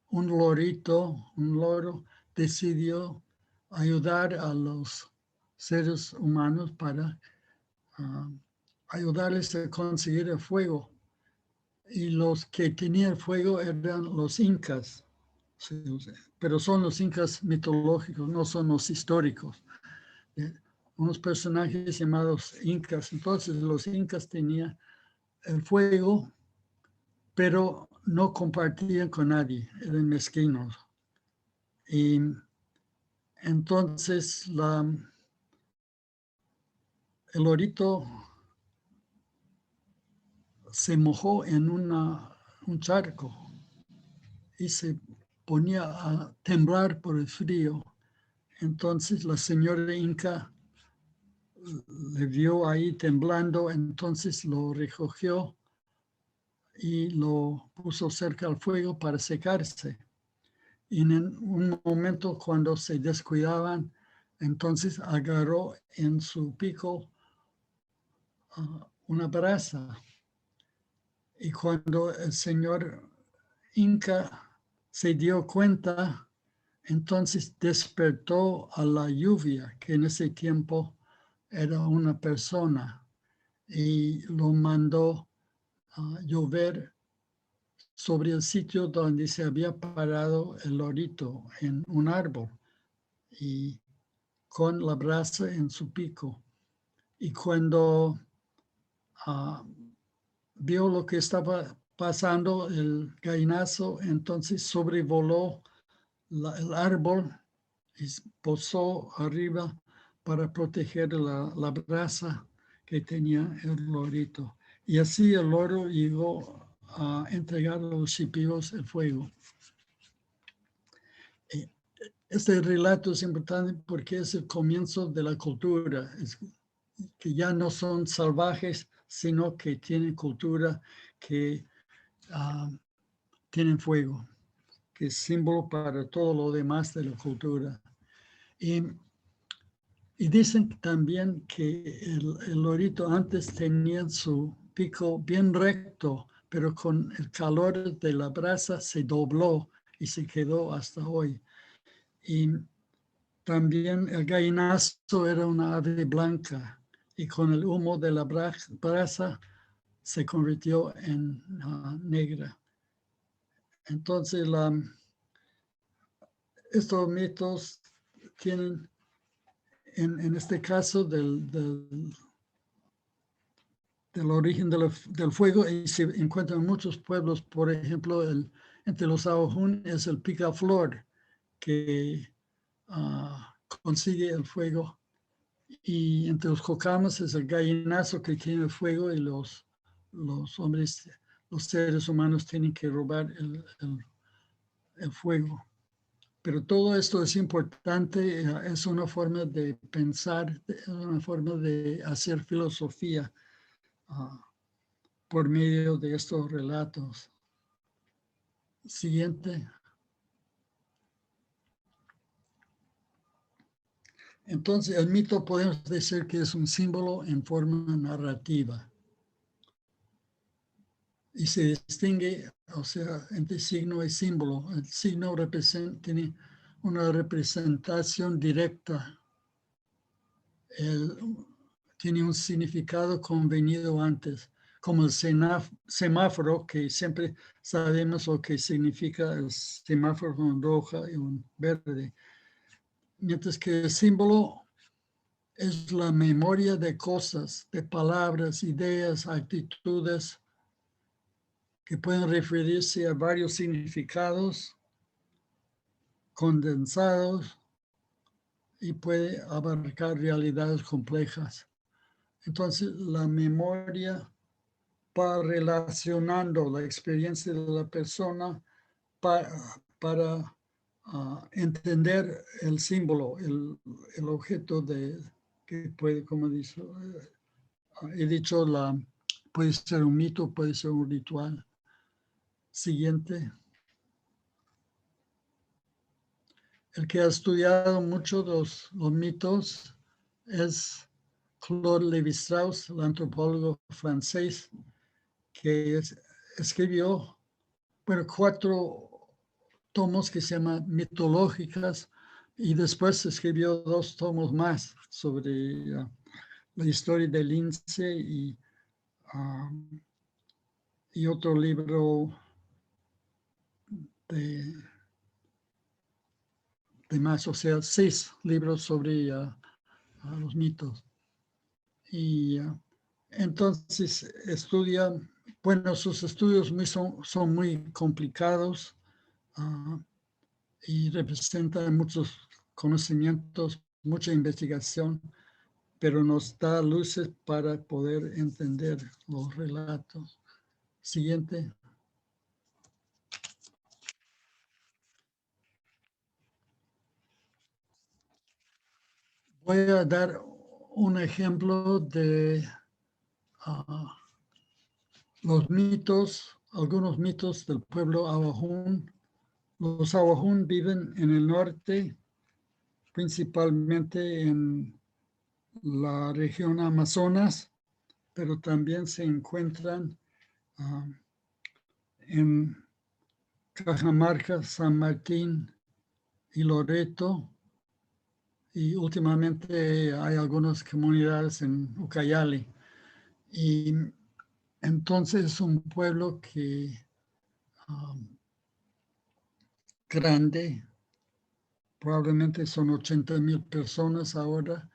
un loro, decidió ayudar a los seres humanos para ayudarles a conseguir el fuego. Y los que tenían fuego eran los incas, pero son los incas mitológicos, no son los históricos. Unos personajes llamados incas. Entonces los incas tenían el fuego, pero no compartían con nadie, eran mezquinos. Y entonces el lorito se mojó en un charco y se ponía a temblar por el frío. Entonces la señora Inca le vio ahí temblando, entonces lo recogió y lo puso cerca al fuego para secarse. Y en un momento cuando se descuidaban, entonces agarró en su pico una brasa. Y cuando el señor Inca se dio cuenta, entonces despertó a la lluvia, que en ese tiempo era una persona, y lo mandó a llover sobre el sitio donde se había parado el lorito en un árbol y con la brasa en su pico. Y cuando vio lo que estaba pasando, el gallinazo entonces sobrevoló el árbol y posó arriba para proteger la brasa que tenía el lorito. Y así el loro llegó a entregar a los shipibos el fuego. Este relato es importante porque es el comienzo de la cultura, que ya no son salvajes, sino que tienen cultura, que tienen fuego, que es símbolo para todo lo demás de la cultura. Y dicen también que el lorito antes tenía su pico bien recto, pero con el calor de la brasa se dobló y se quedó hasta hoy. Y también el gallinazo era una ave blanca y con el humo de la brasa se convirtió en negra. Entonces, estos mitos tienen, en este caso, del origen del fuego, y se encuentran en muchos pueblos. Por ejemplo, entre los Ahojún es el picaflor que consigue el fuego, y entre los Jocamas es el gallinazo que tiene el fuego, y los hombres, los seres humanos tienen que robar el fuego. Pero todo esto es importante, es una forma de pensar, una forma de hacer filosofía por medio de estos relatos. Siguiente. Entonces, el mito podemos decir que es un símbolo en forma narrativa. Y se distingue, o sea, entre signo y símbolo. El signo tiene una representación directa. Tiene un significado convenido antes, como el semáforo, que siempre sabemos lo que significa el semáforo con roja y un verde. Mientras que el símbolo es la memoria de cosas, de palabras, ideas, actitudes, que pueden referirse a varios significados condensados y puede abarcar realidades complejas. Entonces, la memoria va relacionando la experiencia de la persona para entender el símbolo, el objeto que puede, como dice, he dicho, puede ser un mito, puede ser un ritual. Siguiente. El que ha estudiado mucho los mitos es Claude Lévi-Strauss, el antropólogo francés, que escribió 4 tomos que se llaman mitológicas y después escribió 2 tomos más sobre la historia del lince y otro libro de más, o sea, 6 libros sobre los mitos. Y entonces sus estudios son muy complicados y representan muchos conocimientos, mucha investigación, pero nos da luces para poder entender los relatos. Siguiente. Voy a dar un ejemplo de los mitos, algunos mitos del pueblo Awajún. Los Awajún viven en el norte, principalmente en la región Amazonas, pero también se encuentran en Cajamarca, San Martín y Loreto. Y últimamente hay algunas comunidades en Ucayali. Y entonces es un pueblo que grande, probablemente son 80,000 personas ahora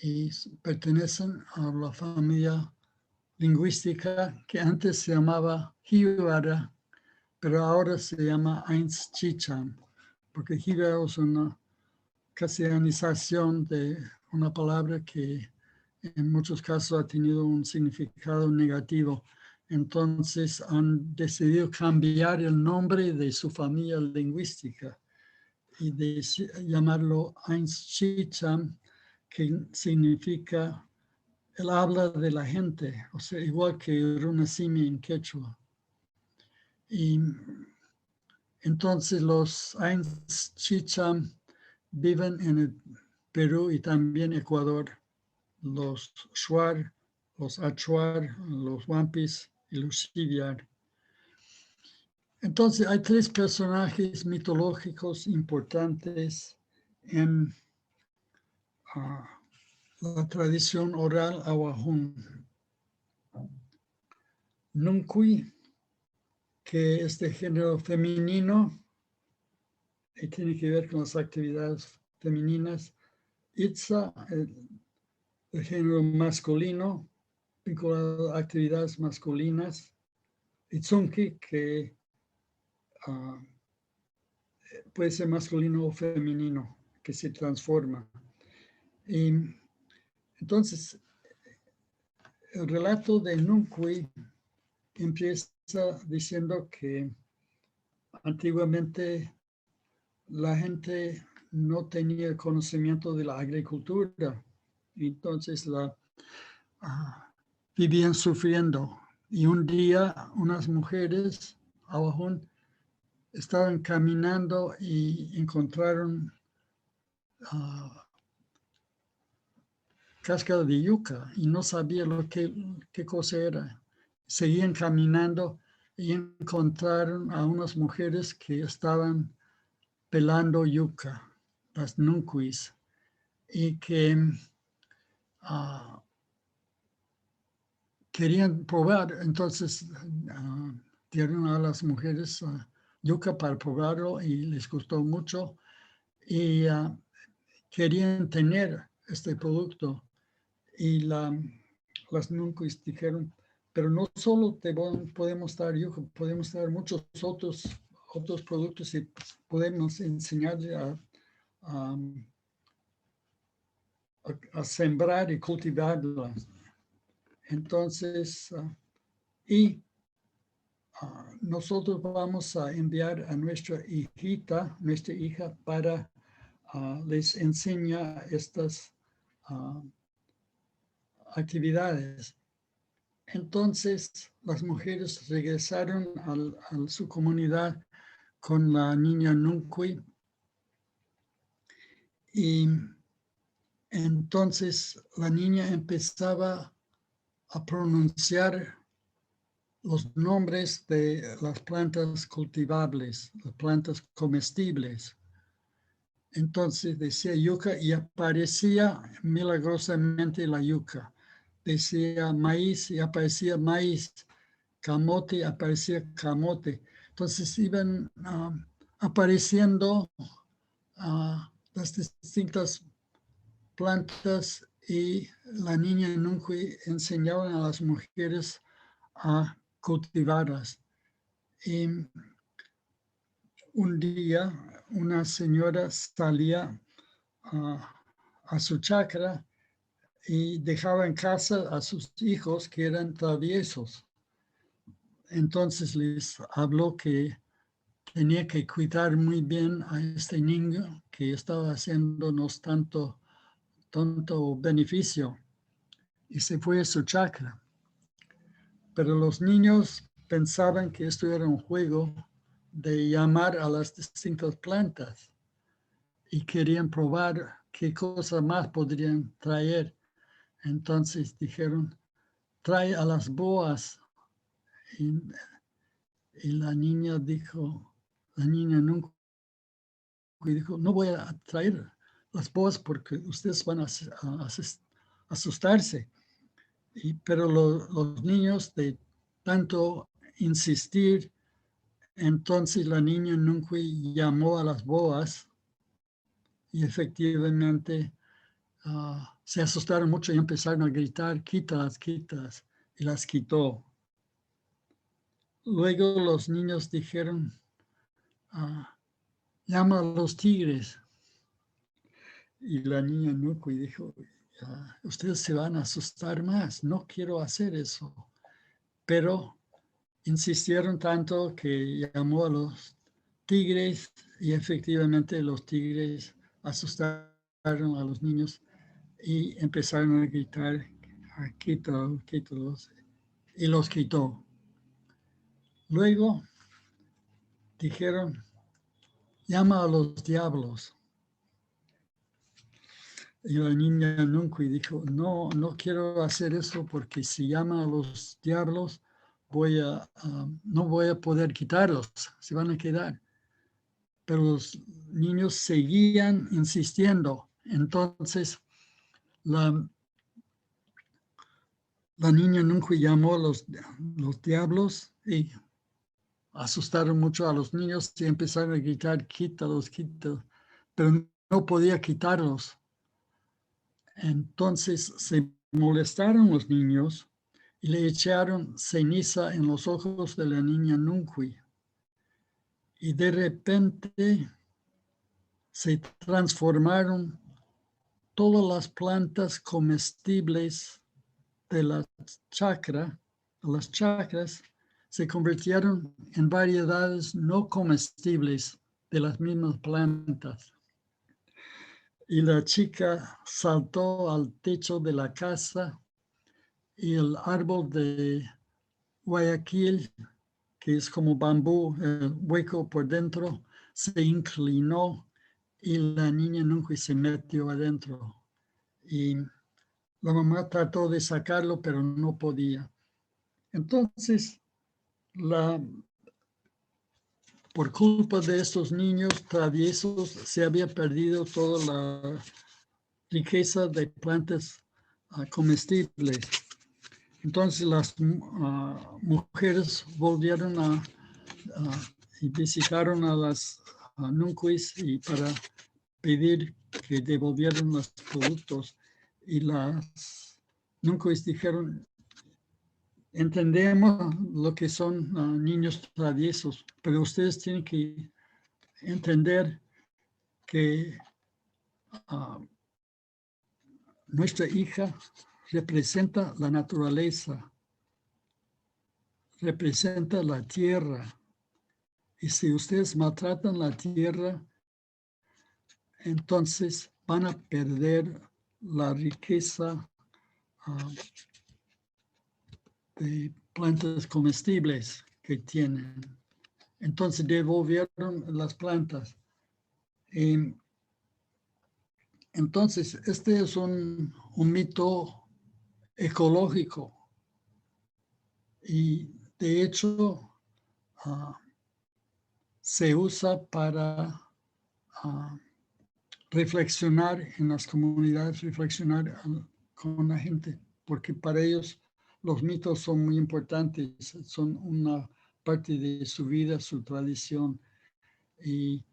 y pertenecen a la familia lingüística que antes se llamaba Jíbara, pero ahora se llama Ains Chicham, porque Jíbara es una castellanización de una palabra que en muchos casos ha tenido un significado negativo. Entonces han decidido cambiar el nombre de su familia lingüística y de llamarlo Ains Chicham, que significa el habla de la gente, o sea, igual que Runasimi en quechua. Y entonces los Ains Chicham viven en el Perú y también Ecuador. Los Shuar, los Achuar, los Wampis y los Xiviar. Entonces hay 3 personajes mitológicos importantes en la tradición oral Awajún. Nuncuy, que es de género femenino y tiene que ver con las actividades femeninas. Itza, de género masculino, vinculado a actividades masculinas. Itzunki, que puede ser masculino o femenino, que se transforma. Y entonces, el relato de Nuncuy empieza diciendo que antiguamente la gente no tenía conocimiento de la agricultura, entonces vivían sufriendo Y un día unas mujeres abajo estaban caminando y encontraron cáscara de yuca y no sabía qué cosa era. Seguían caminando y encontraron a unas mujeres que estaban pelando yuca, las nunquis, y que querían probar. Entonces dieron a las mujeres yuca para probarlo y les gustó mucho y querían tener este producto. Y las nunquis dijeron, pero no solo podemos dar yuca, podemos dar muchos otros productos y podemos enseñarle a sembrar y cultivarlas. Entonces, nosotros vamos a enviar a nuestra hija, para les enseñar estas actividades. Entonces, las mujeres regresaron a su comunidad con la niña Nunqui y entonces la niña empezaba a pronunciar los nombres de las plantas cultivables, las plantas comestibles. Entonces decía yuca y aparecía milagrosamente la yuca. Decía maíz y aparecía maíz. Camote, aparecía camote. Entonces iban apareciendo las distintas plantas y la niña Nunqui enseñaba a las mujeres a cultivarlas. Y un día una señora salía a su chacra y dejaba en casa a sus hijos que eran traviesos. Entonces les habló que tenía que cuidar muy bien a este niño que estaba haciéndonos tanto beneficio y se fue a su chacra. Pero los niños pensaban que esto era un juego de llamar a las distintas plantas y querían probar qué cosa más podrían traer. Entonces dijeron, trae a las boas. Y la niña nunca dijo, no voy a traer las boas porque ustedes van a asustarse. Pero los niños de tanto insistir, entonces la niña nunca llamó a las boas y efectivamente se asustaron mucho y empezaron a gritar, quítalas, quítalas, y las quitó. Luego los niños dijeron, llama a los tigres. Y la niña Nunqui dijo, ustedes se van a asustar más, no quiero hacer eso. Pero insistieron tanto que llamó a los tigres y efectivamente los tigres asustaron a los niños y empezaron a gritar, quítalos, y los quitó. Luego dijeron, llama a los diablos. Y la niña Nunqui dijo, no quiero hacer eso porque si llama a los diablos, no voy a poder quitarlos, se van a quedar. Pero los niños seguían insistiendo. Entonces, la niña Nunqui llamó a los diablos y asustaron mucho a los niños y empezaron a gritar, quítalos, quítalos, pero no podía quitarlos. Entonces se molestaron los niños y le echaron ceniza en los ojos de la niña Nunqui. Y de repente se transformaron todas las plantas comestibles de las chacras, se convirtieron en variedades no comestibles de las mismas plantas. Y la chica saltó al techo de la casa y el árbol de Guayaquil, que es como bambú, el hueco por dentro, se inclinó y la niña nunca se metió adentro. Y la mamá trató de sacarlo, pero no podía. Entonces, por culpa de estos niños traviesos, se había perdido toda la riqueza de plantas comestibles. Entonces, las mujeres volvieron y visitaron a las nunquis y para pedir que devolvieran los productos. Y las nunquis dijeron, entendemos lo que son niños traviesos, pero ustedes tienen que entender que nuestra hija representa la naturaleza, representa la tierra. Y si ustedes maltratan la tierra, entonces van a perder la riqueza de plantas comestibles que tienen. Entonces devolvieron las plantas. Entonces, este es un mito ecológico y de hecho se usa para reflexionar en las comunidades, reflexionar con la gente, porque para ellos los mitos son muy importantes, son una parte de su vida, su tradición. Y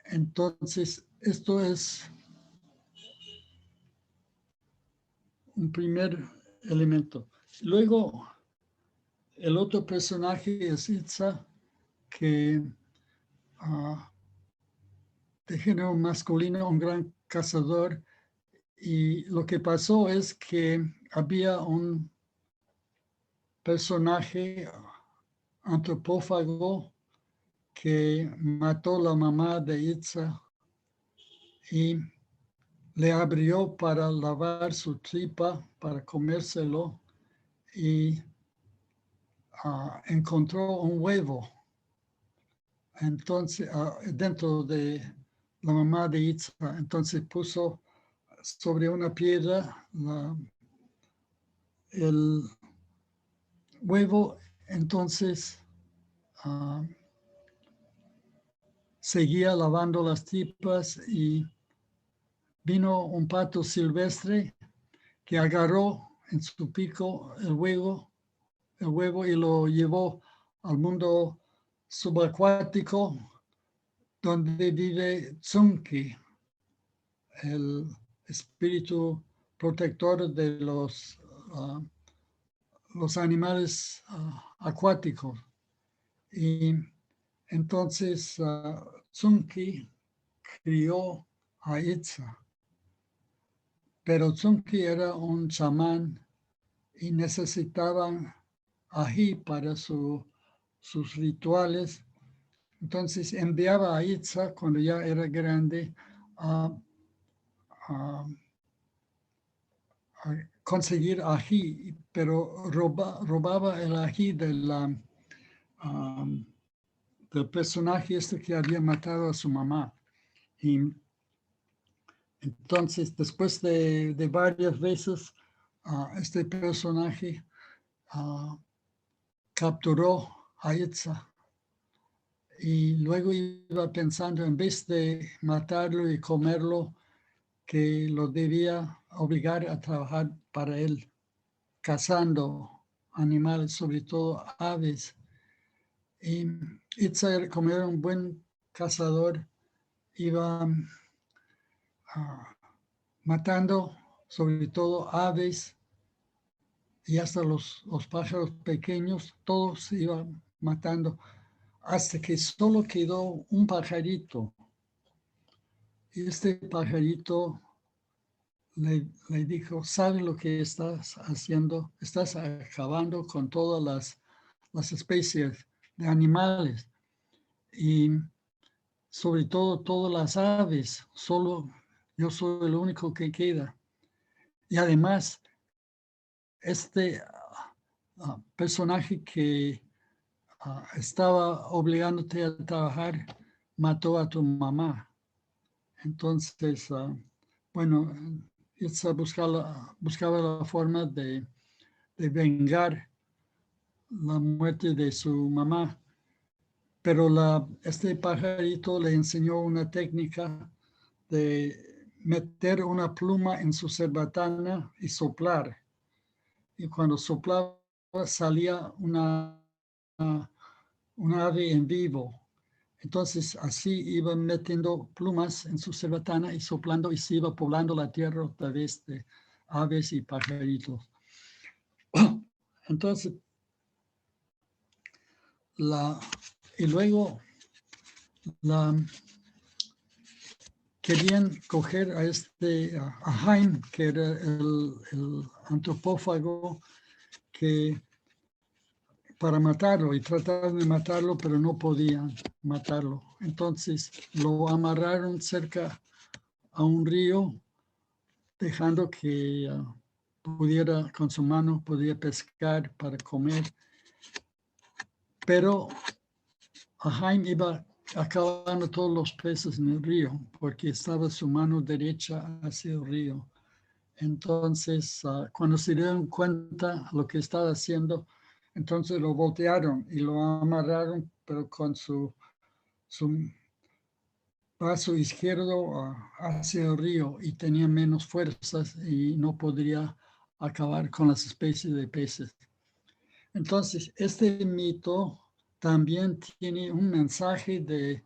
entonces esto es un primer elemento. Luego, el otro personaje es Itza, que de género masculino, un gran cazador. Y lo que pasó es que había un personaje antropófago que mató a la mamá de Itza y le abrió para lavar su tripa, para comérselo, y encontró un huevo. Entonces, dentro de la mamá de Itza, entonces puso sobre una piedra el huevo, entonces seguía lavando las tripas y vino un pato silvestre que agarró en su pico el huevo y lo llevó al mundo subacuático donde vive Tzunki, el espíritu protector de los animales acuáticos. Y entonces Tzunki crió a Itza, pero Tzunki era un chamán y necesitaba ají para sus rituales. Entonces enviaba a Itza cuando ya era grande a conseguir ají, pero robaba el ají del personaje que había matado a su mamá. Y entonces, después de varias veces, este personaje capturó a Itza y luego iba pensando, en vez de matarlo y comerlo, que lo debía obligar a trabajar para él, cazando animales, sobre todo aves. Y Itza, como era un buen cazador, iba matando sobre todo aves y hasta los pájaros pequeños, todos se iban matando, hasta que solo quedó un pajarito. Y este pajarito le dijo, ¿sabes lo que estás haciendo? Estás acabando con todas las especies de animales y sobre todo todas las aves. Solo yo soy el único que queda. Y además, personaje que estaba obligándote a trabajar, mató a tu mamá. Entonces, bueno, Itza buscaba la forma de vengar la muerte de su mamá. Pero este pajarito le enseñó una técnica de meter una pluma en su cerbatana y soplar. Y cuando soplaba salía una ave en vivo. Entonces así iba metiendo plumas en su cerbatana y soplando y se iba poblando la tierra a través de aves y pajaritos. Entonces, y luego querían coger a Jaime, que era el antropófago, que para matarlo y trataron de matarlo, pero no podían matarlo. Entonces lo amarraron cerca a un río, dejando que pudiera, con su mano, podía pescar para comer. Pero a Jaime iba acabando todos los peces en el río, porque estaba su mano derecha hacia el río. Entonces, cuando se dieron cuenta lo que estaba haciendo, entonces lo voltearon y lo amarraron, pero con su brazo izquierdo hacia el río y tenía menos fuerzas y no podría acabar con las especies de peces. Entonces, este mito también tiene un mensaje de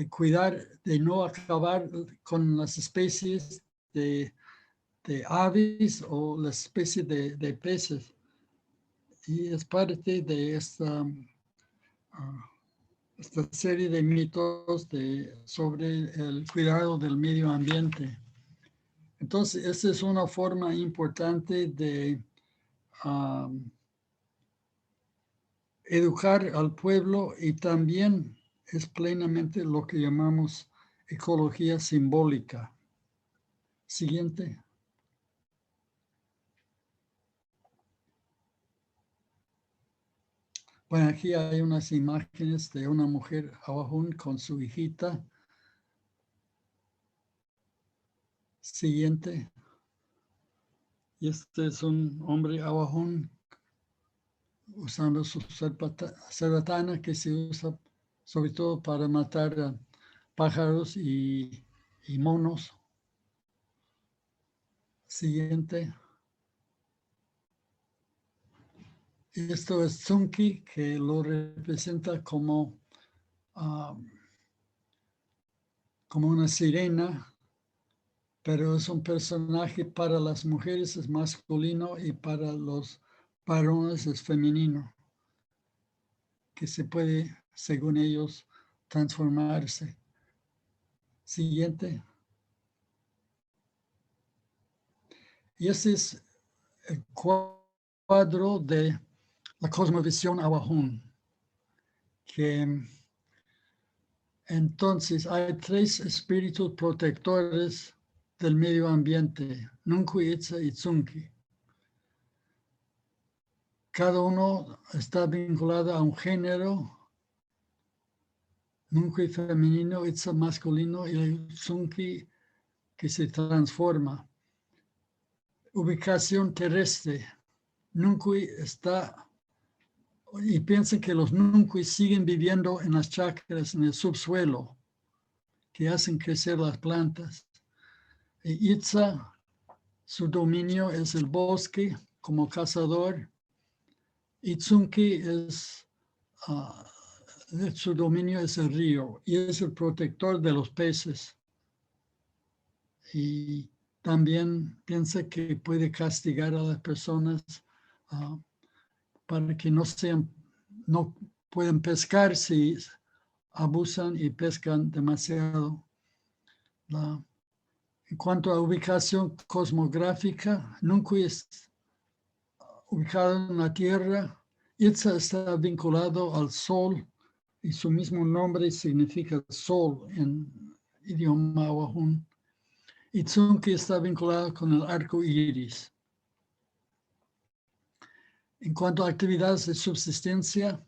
cuidar, de no acabar con las especies de aves o las especies de peces. Y es parte de esta serie de mitos sobre el cuidado del medio ambiente. Entonces, esta es una forma importante de educar al pueblo y también es plenamente lo que llamamos ecología simbólica. Siguiente. Bueno, aquí hay unas imágenes de una mujer abajún con su hijita. Siguiente. Y este es un hombre abajún usando su cerbatana que se usa sobre todo para matar pájaros y monos. Siguiente. Esto es Tsunki, que lo representa como una sirena, pero es un personaje para las mujeres, es masculino, y para los varones es femenino, que se puede, según ellos, transformarse. Siguiente. Y ese es el cuadro de la cosmovisión abajún, que entonces hay 3 espíritus protectores del medio ambiente, Nunku, Itza y Tsunki. Cada uno está vinculado a un género, Nunku femenino, Itza masculino y el Tsunki que se transforma. Ubicación terrestre. Nunkui está, y piensen que los Nunkui siguen viviendo en las chacras, en el subsuelo, que hacen crecer las plantas. Y Itza, su dominio es el bosque como cazador. Y Tsunki su dominio es el río y es el protector de los peces. Y también piensa que puede castigar a las personas para que no puedan pescar si abusan y pescan demasiado. En cuanto a ubicación cosmográfica, Nunku es ubicado en la Tierra. Itza está vinculado al Sol y su mismo nombre significa Sol en idioma abajún. Y Tsunki está vinculado con el arco iris. En cuanto a actividades de subsistencia,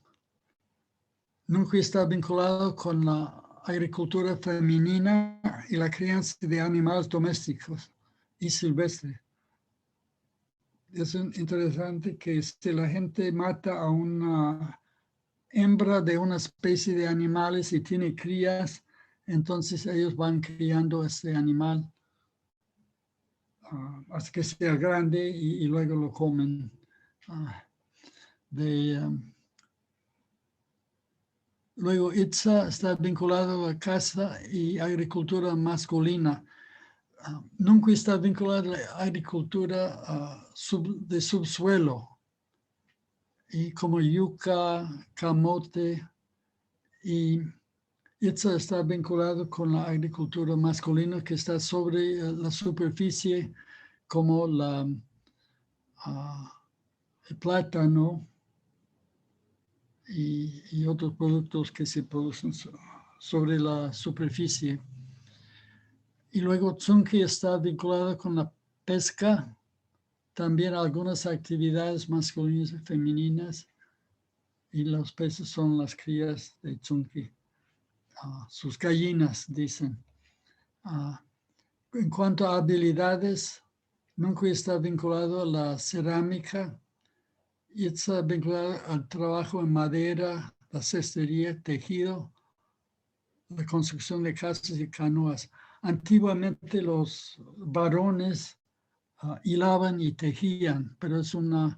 nunca está vinculado con la agricultura femenina y la crianza de animales domésticos y silvestres. Es interesante que si la gente mata a una hembra de una especie de animales y tiene crías, entonces ellos van criando ese animal hasta que sea grande y luego lo comen. Luego, Itza está vinculado a caza y agricultura masculina. Nunca está vinculado a la agricultura de subsuelo, y como yuca, camote, y Itza está vinculado con la agricultura masculina que está sobre la superficie, como el plátano y otros productos que se producen sobre la superficie. Y luego Tzunki está vinculado con la pesca, también algunas actividades masculinas y femeninas, y los peces son las crías de Tzunki, sus gallinas, dicen. En cuanto a habilidades, nunca está vinculado a la cerámica, y está vinculado al trabajo en madera, la cestería, tejido, la construcción de casas y canoas. Antiguamente los varones hilaban y tejían, pero es un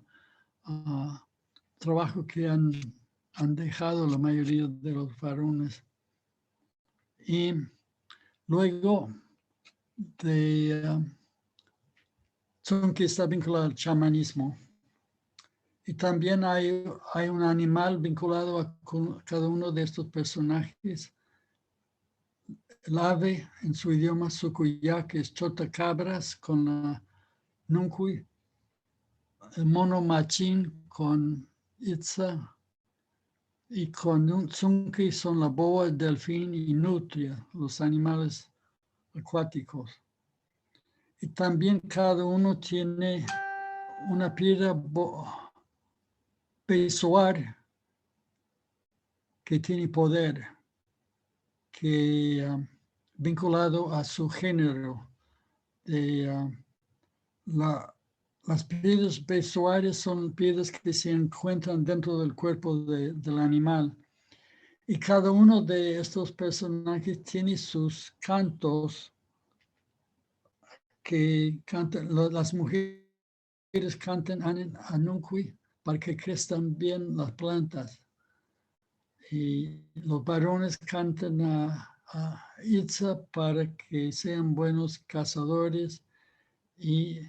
trabajo que han dejado la mayoría de los varones. Y luego Tzunki está vinculado al chamanismo. Y también hay un animal vinculado a cada uno de estos personajes. El ave en su idioma Sukuya, que es chotacabras con la Nuncuy. El mono machín con Itza. Y con Tzunki son la boa, el delfín y nutria, los animales acuáticos. Y también cada uno tiene una piedra besoar que tiene poder, que vinculado a su género. Las piedras besoares son piedras que se encuentran dentro del cuerpo del animal. Y cada uno de estos personajes tiene sus cantos que cantan, las mujeres cantan Anunkui para que crezcan bien las plantas. Y los varones cantan a Itza para que sean buenos cazadores. Y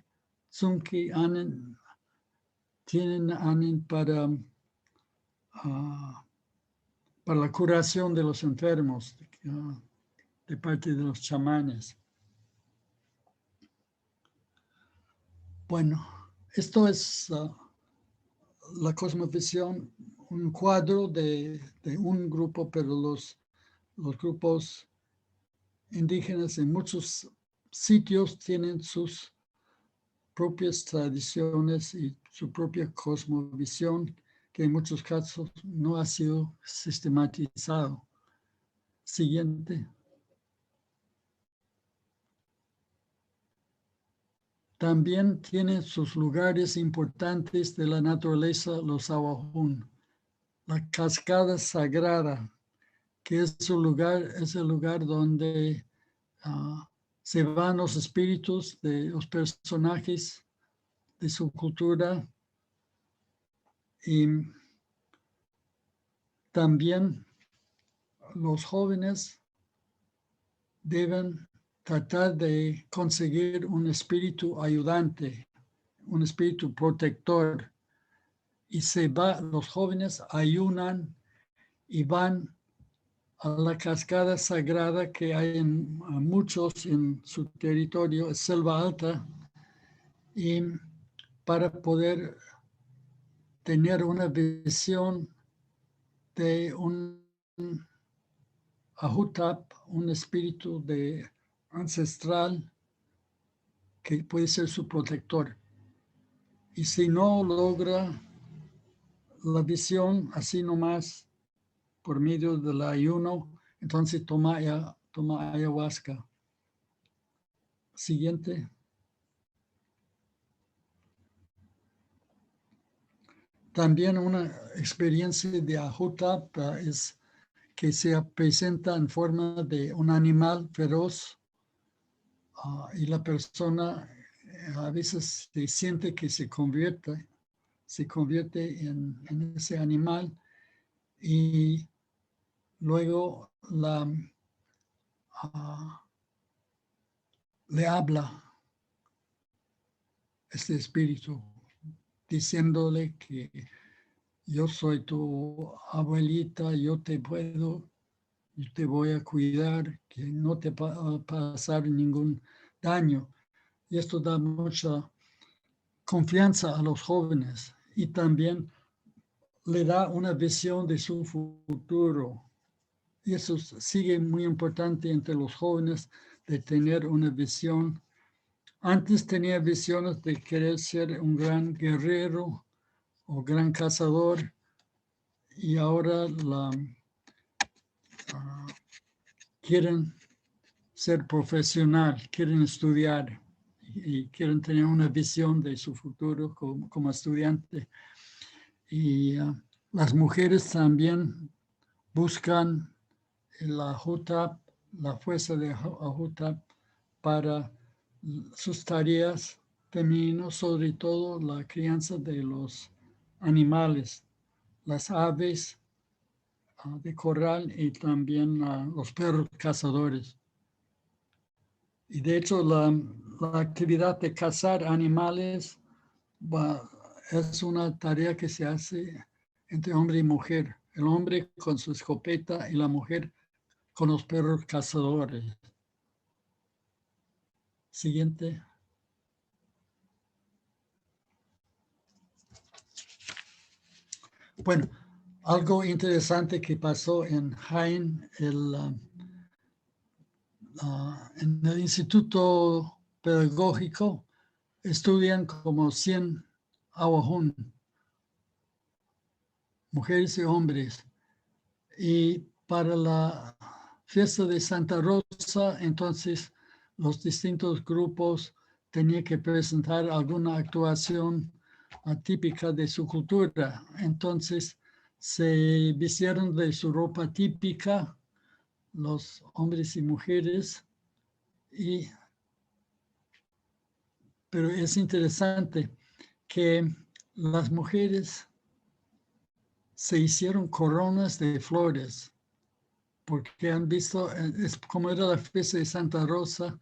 Tzunki tienen Anen para la curación de los enfermos de parte de los chamanes. Bueno, esto es la cosmovisión, un cuadro de un grupo, pero los grupos indígenas en muchos sitios tienen sus propias tradiciones y su propia cosmovisión, que en muchos casos no ha sido sistematizado. Siguiente. También tiene sus lugares importantes de la naturaleza, los Awajún. La cascada sagrada, que es el lugar donde se van los espíritus de los personajes de su cultura. Y también los jóvenes deben tratar de conseguir un espíritu ayudante, un espíritu protector. Y los jóvenes ayunan y van a la cascada sagrada que hay muchos en su territorio, es Selva Alta, y para poder tener una visión de un Ahutap, un espíritu ancestral que puede ser su protector. Y si no logra la visión así nomás por medio del ayuno, entonces toma ayahuasca. Siguiente. También una experiencia de Ahotap es que se presenta en forma de un animal feroz y la persona a veces se siente que se convierte en ese animal y luego le habla este espíritu diciéndole que yo soy tu abuelita, yo te voy a cuidar, que no te va a pasar ningún daño. Y esto da mucha confianza a los jóvenes y también le da una visión de su futuro. Y eso sigue muy importante entre los jóvenes de tener una visión. Antes tenía visiones de querer ser un gran guerrero o gran cazador y ahora quieren ser profesional, quieren estudiar y quieren tener una visión de su futuro como estudiante. Y las mujeres también buscan la fuerza de Ahotap para sus tareas femeninas, sobre todo la crianza de los animales, las aves de corral y también los perros cazadores. Y de hecho la actividad de cazar animales es una tarea que se hace entre hombre y mujer. El hombre con su escopeta y la mujer con los perros cazadores. Siguiente. Bueno, algo interesante que pasó en Jaén, en el Instituto Pedagógico, estudian como 100 awajún, mujeres y hombres. Y para la fiesta de Santa Rosa, entonces los distintos grupos tenían que presentar alguna actuación típica de su cultura. Entonces se vistieron de su ropa típica, los hombres y mujeres, pero es interesante que las mujeres se hicieron coronas de flores, porque han visto, es como era la fiesta de Santa Rosa,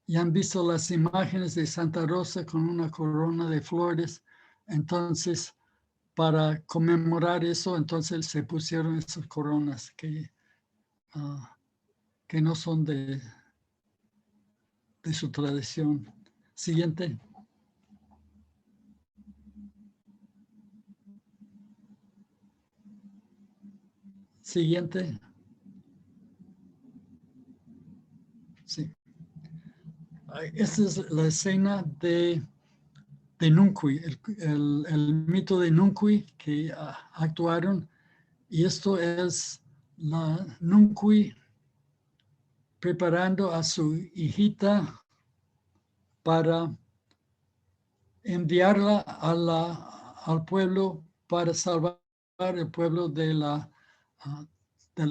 y han visto las imágenes de Santa Rosa con una corona de flores. Entonces, para conmemorar eso, entonces se pusieron esas coronas que no son de su tradición. Siguiente. Siguiente. Sí. Esta es la escena de Nuncuy, el mito de Nuncuy que actuaron. Y esto es la Nuncuy preparando a su hijita para enviarla al pueblo para salvar el pueblo del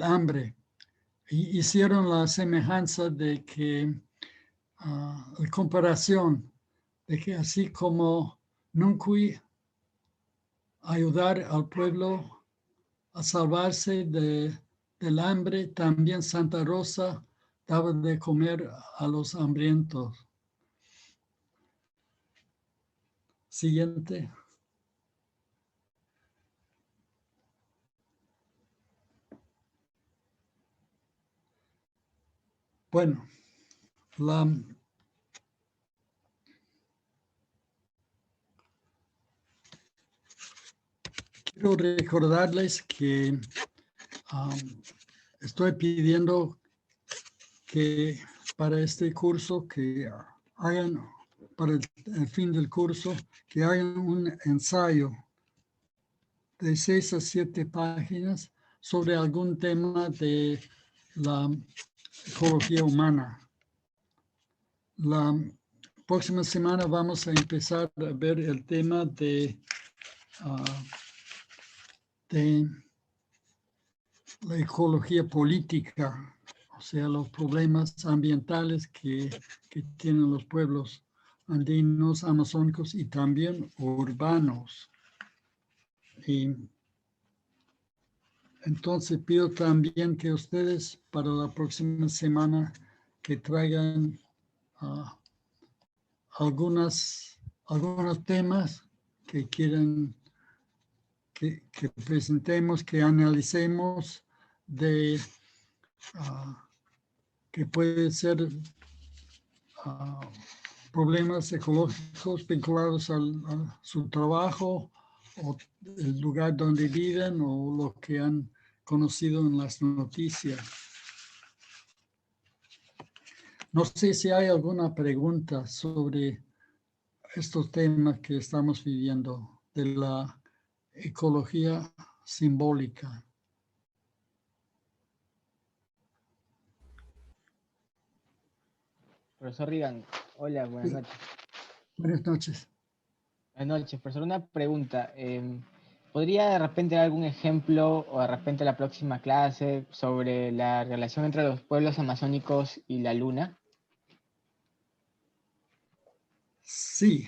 hambre. Y hicieron la semejanza de que, la comparación de que así como Nuncuy ayudar al pueblo a salvarse del hambre, también Santa Rosa daba de comer a los hambrientos. Siguiente. Bueno, quiero recordarles que estoy pidiendo que para este curso que hagan, para el fin del curso, que hagan un ensayo de 6 a 7 páginas sobre algún tema de la ecología humana. La próxima semana vamos a empezar a ver el tema de la ecología política, o sea, los problemas ambientales que tienen los pueblos andinos, amazónicos y también urbanos. Y entonces pido también que ustedes para la próxima semana que traigan algunos temas que quieran que presentemos, que analicemos que puede ser problemas ecológicos vinculados a su trabajo o el lugar donde viven o lo que han conocido en las noticias. No sé si hay alguna pregunta sobre estos temas que estamos viviendo de la ecología simbólica. Profesor Rigan, hola, buenas noches. Buenas noches. Buenas noches, profesor. Una pregunta. ¿Podría de repente dar algún ejemplo o de repente la próxima clase sobre la relación entre los pueblos amazónicos y la luna? Sí.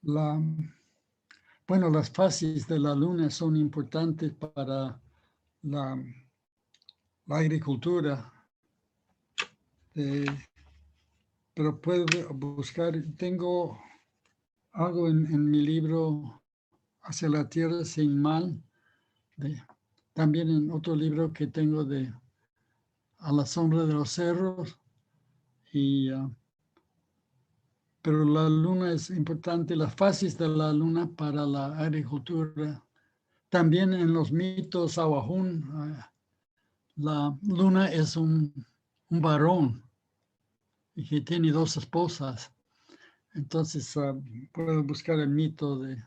Bueno, las fases de la luna son importantes para la agricultura, pero puedo buscar, tengo algo en mi libro Hacia la Tierra sin Mal, también en otro libro que tengo de A la Sombra de los Cerros, pero la luna es importante, las fases de la luna para la agricultura. También en los mitos Awajún, la luna es un varón y que tiene 2 esposas. Entonces puedo buscar el mito de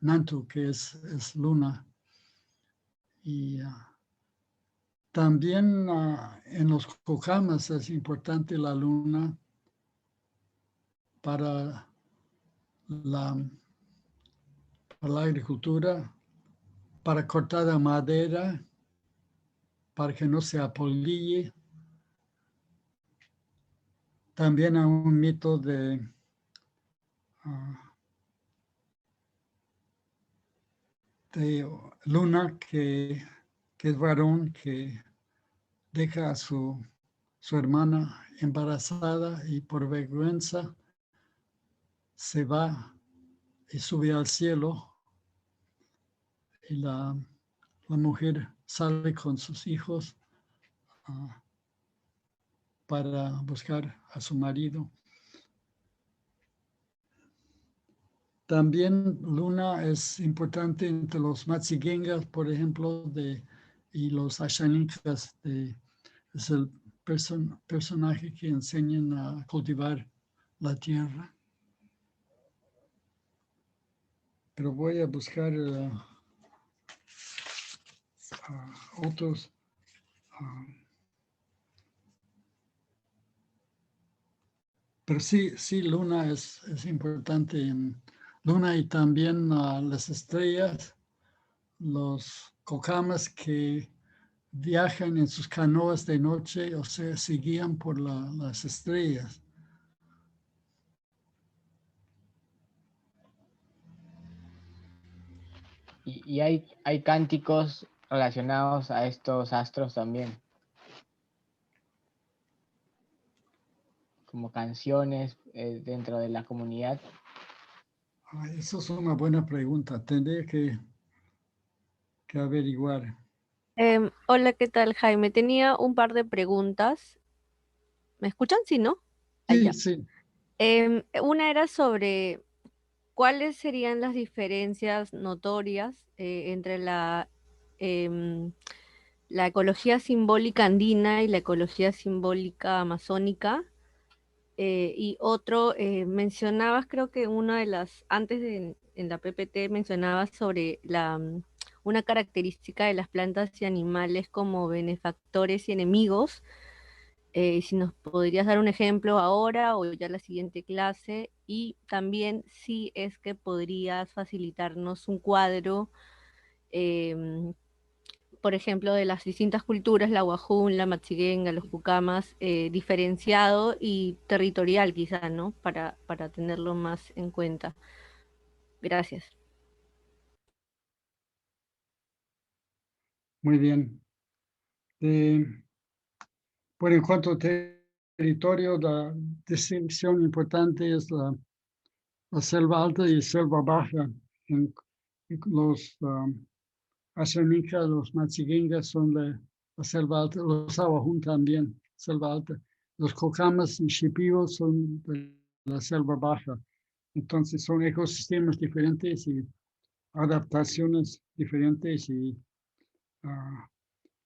Nantu, que es luna. Y también en los cocamas es importante la luna para la agricultura, para cortar la madera, para que no se apolille. También hay un mito de luna que es varón, que deja a su hermana embarazada y por vergüenza se va y sube al cielo y la mujer sale con sus hijos para buscar a su marido. También luna es importante entre los Matsigengas, por ejemplo, y los Ashanikas. Es el personaje que enseñan a cultivar la tierra. Pero voy a buscar otros. Pero sí, luna es importante en luna y también las estrellas, los cocamas que viajan en sus canoas de noche, o sea, se guían por las estrellas. Y hay cánticos relacionados a estos astros también, como canciones dentro de la comunidad. Eso es una buena pregunta. Tendría que averiguar. Hola, ¿qué tal, Jaime? Tenía un par de preguntas. ¿Me escuchan? Sí, ¿no? Ahí Sí, ya. sí. Una era sobre cuáles serían las diferencias notorias entre em, la ecología simbólica andina y la ecología simbólica amazónica, Y otro, mencionabas, creo que una de las, en la PPT mencionabas sobre una característica de las plantas y animales como benefactores y enemigos. Si nos podrías dar un ejemplo ahora o ya la siguiente clase, y también si es que podrías facilitarnos un cuadro, em, por ejemplo, de las distintas culturas, la Wajún, la Machigenga, los Pucamas, diferenciado y territorial quizá, ¿no? Para tenerlo más en cuenta. Gracias. Muy bien. Bueno, en cuanto a territorio, la distinción importante es la selva alta y selva baja. Los Ashaninka, los Machigengas son la selva alta, los Awajún también, selva alta. Los Cocamas y Shipibos son de la selva baja. Entonces son ecosistemas diferentes y adaptaciones diferentes,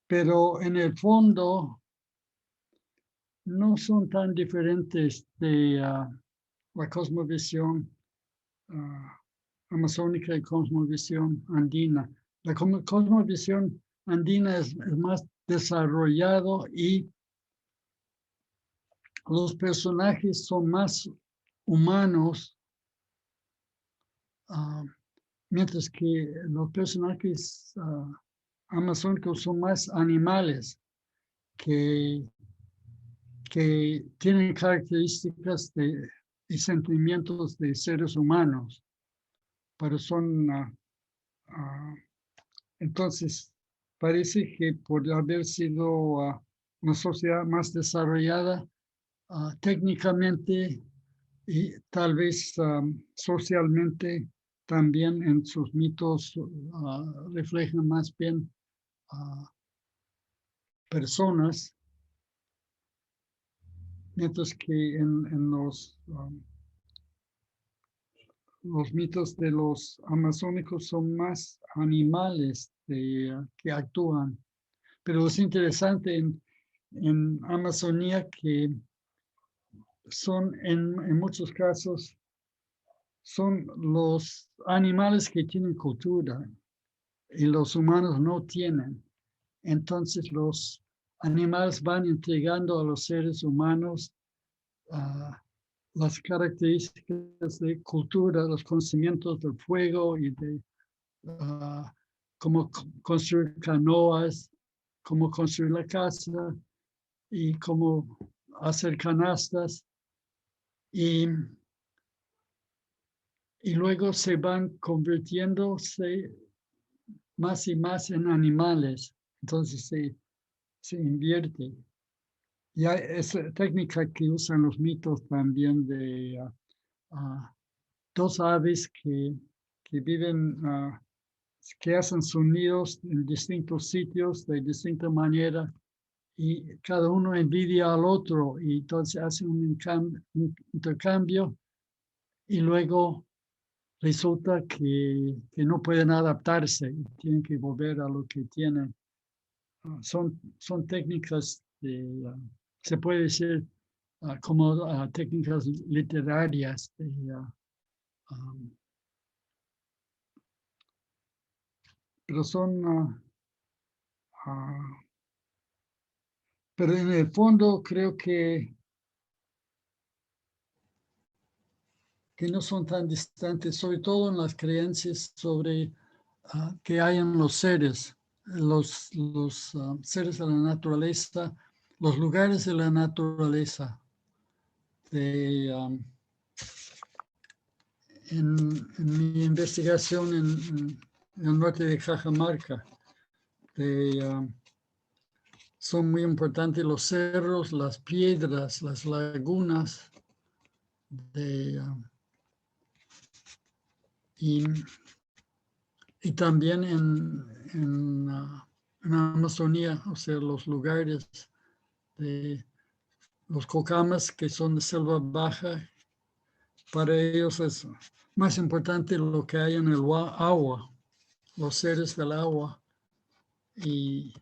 pero en el fondo no son tan diferentes de la cosmovisión amazónica y cosmovisión andina. La cosmovisión andina es más desarrollado y los personajes son más humanos, mientras que los personajes amazónicos son más animales que tienen características y sentimientos de seres humanos, pero son, entonces, parece que por haber sido una sociedad más desarrollada técnicamente y tal vez socialmente, también en sus mitos reflejan más bien personas, mientras que en los mitos de los amazónicos son más animales que actúan. Pero es interesante en Amazonía que son en muchos casos son los animales que tienen cultura y los humanos no tienen. Entonces los animales van entregando a los seres humanos las características de cultura, los conocimientos del fuego y de cómo construir canoas, cómo construir la casa y cómo hacer canastas. Y luego se van convirtiéndose más y más en animales. Entonces se invierte. Y hay esa técnica que usan los mitos también de dos aves que viven, que hacen sus nidos en distintos sitios de distinta manera y cada uno envidia al otro y entonces hacen un intercambio y luego resulta que no pueden adaptarse y tienen que volver a lo que tienen. Son técnicas, se puede decir, como técnicas literarias. Pero son, pero en el fondo creo que no son tan distantes, sobre todo en las creencias sobre que hay en los seres, los seres de la naturaleza, los lugares de la naturaleza. En mi investigación en el norte de Cajamarca, son muy importantes los cerros, las piedras, las lagunas, y también en Amazonía, o sea, los lugares de los cocamas que son de selva baja. Para ellos es más importante lo que hay en el agua, los seres del agua. Y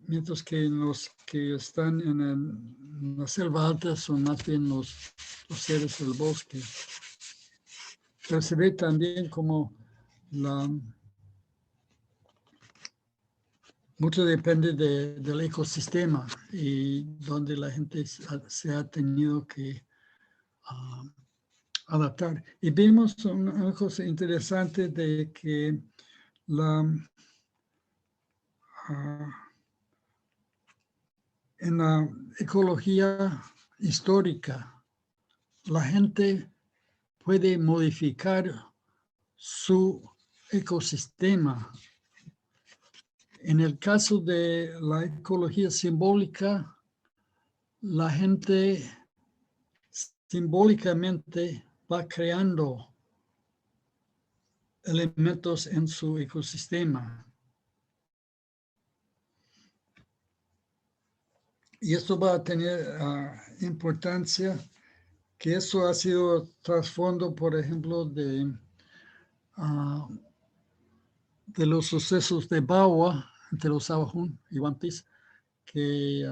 mientras que los que están en la selva alta son más bien los seres del bosque. Pero se ve también como mucho depende del ecosistema y donde la gente se ha tenido que adaptar. Y vimos una cosa interesante de que en la ecología histórica, la gente puede modificar su ecosistema. En el caso de la ecología simbólica, la gente simbólicamente va creando elementos en su ecosistema. Y esto va a tener importancia, que eso ha sido trasfondo, por ejemplo, de los sucesos de Bawa, entre los Awajún y One Piece, que,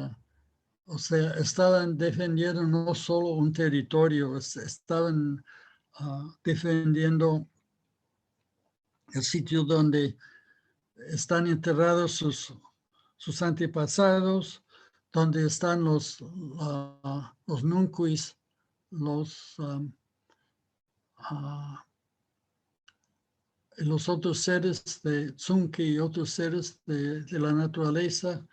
o sea, estaban defendiendo no solo un territorio, estaban defendiendo el sitio donde están enterrados sus antepasados, donde están los nuncuis, los otros seres de Tsunki y otros seres de la naturaleza,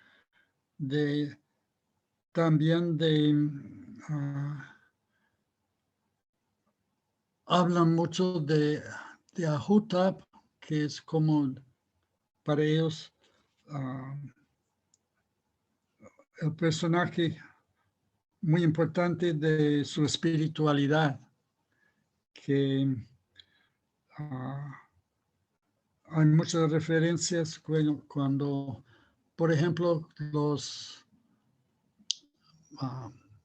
también hablan mucho de Ahutap, que es como para ellos el personaje muy importante de su espiritualidad, que hay muchas referencias cuando, por ejemplo, los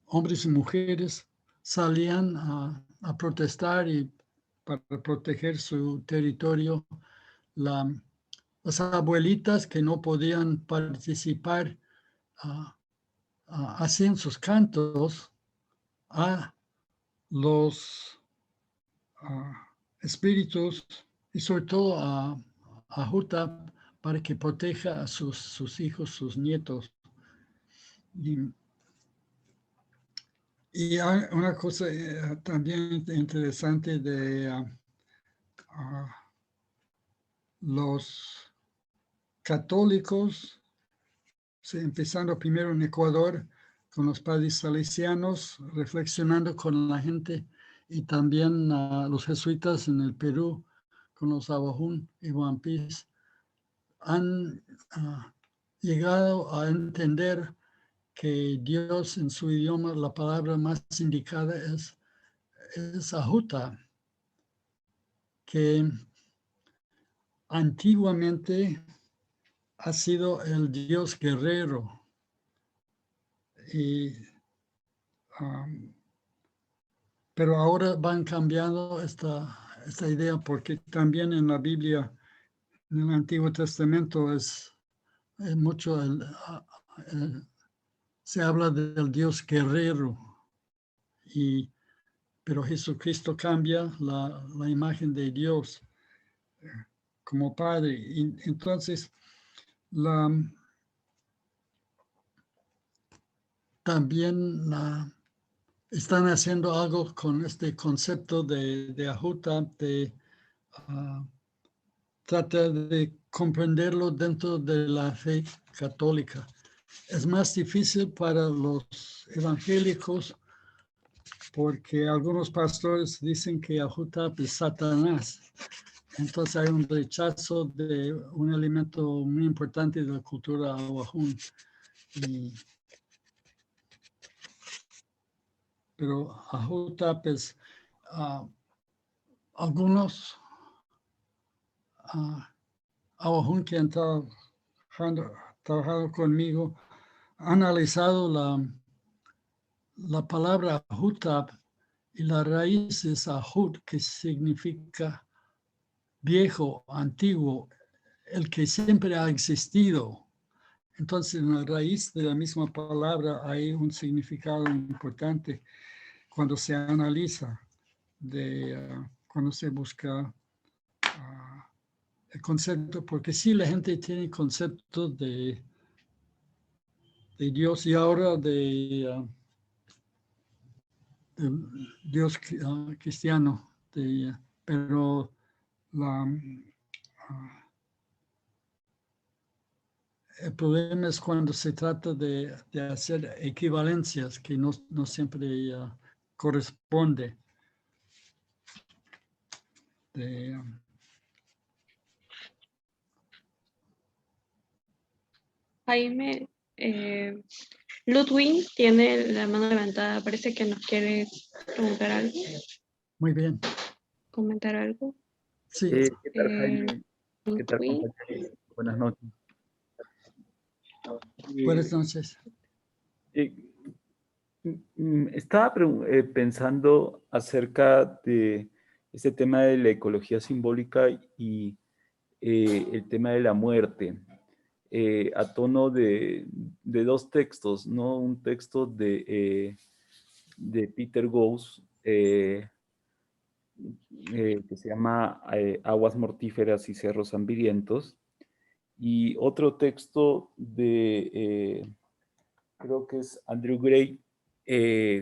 hombres y mujeres salían a protestar y para proteger su territorio. Las abuelitas que no podían participar hacían sus cantos a los espíritus y sobre todo a Huta para que proteja a sus hijos, sus nietos. Y hay una cosa también interesante de los católicos, empezando primero en Ecuador con los padres salesianos, reflexionando con la gente, y también los jesuitas en el Perú con los Awajún y One Piece, han llegado a entender que Dios en su idioma, la palabra más indicada es Ahuta, que antiguamente ha sido el Dios guerrero. Pero ahora van cambiando esta idea, porque también en la Biblia, en el Antiguo Testamento, es mucho se habla del Dios guerrero, pero Jesucristo cambia la imagen de Dios como Padre. Y entonces, también están haciendo algo con este concepto de Ahuta, de tratar de comprenderlo dentro de la fe católica. Es más difícil para los evangélicos porque algunos pastores dicen que Ahutap es Satanás. Entonces hay un rechazo de un elemento muy importante de la cultura Awajún. Pero Ahutap es algunos Awajún que han trabajado conmigo han analizado la palabra Ahutap y la raíz es Ahut, que significa viejo, antiguo, el que siempre ha existido. Entonces, en la raíz de la misma palabra hay un significado importante cuando se analiza, cuando se busca el concepto, porque sí, la gente tiene conceptos de Dios y ahora de Dios cristiano, pero el problema es cuando se trata de hacer equivalencias que no siempre corresponde. Jaime, Ludwig tiene la mano levantada. Parece que nos quiere preguntar algo, Muy bien. comentar algo. Sí. ¿Qué tal, Jaime? ¿Qué tal, Ludwig. compañeros? Buenas noches. Buenas noches. Estaba pensando acerca de este tema de la ecología simbólica y el tema de la muerte, a tono de dos textos, ¿no? Un texto de Peter Gause, que se llama Aguas mortíferas y cerros hambrientos, y otro texto de, creo que es Andrew Gray,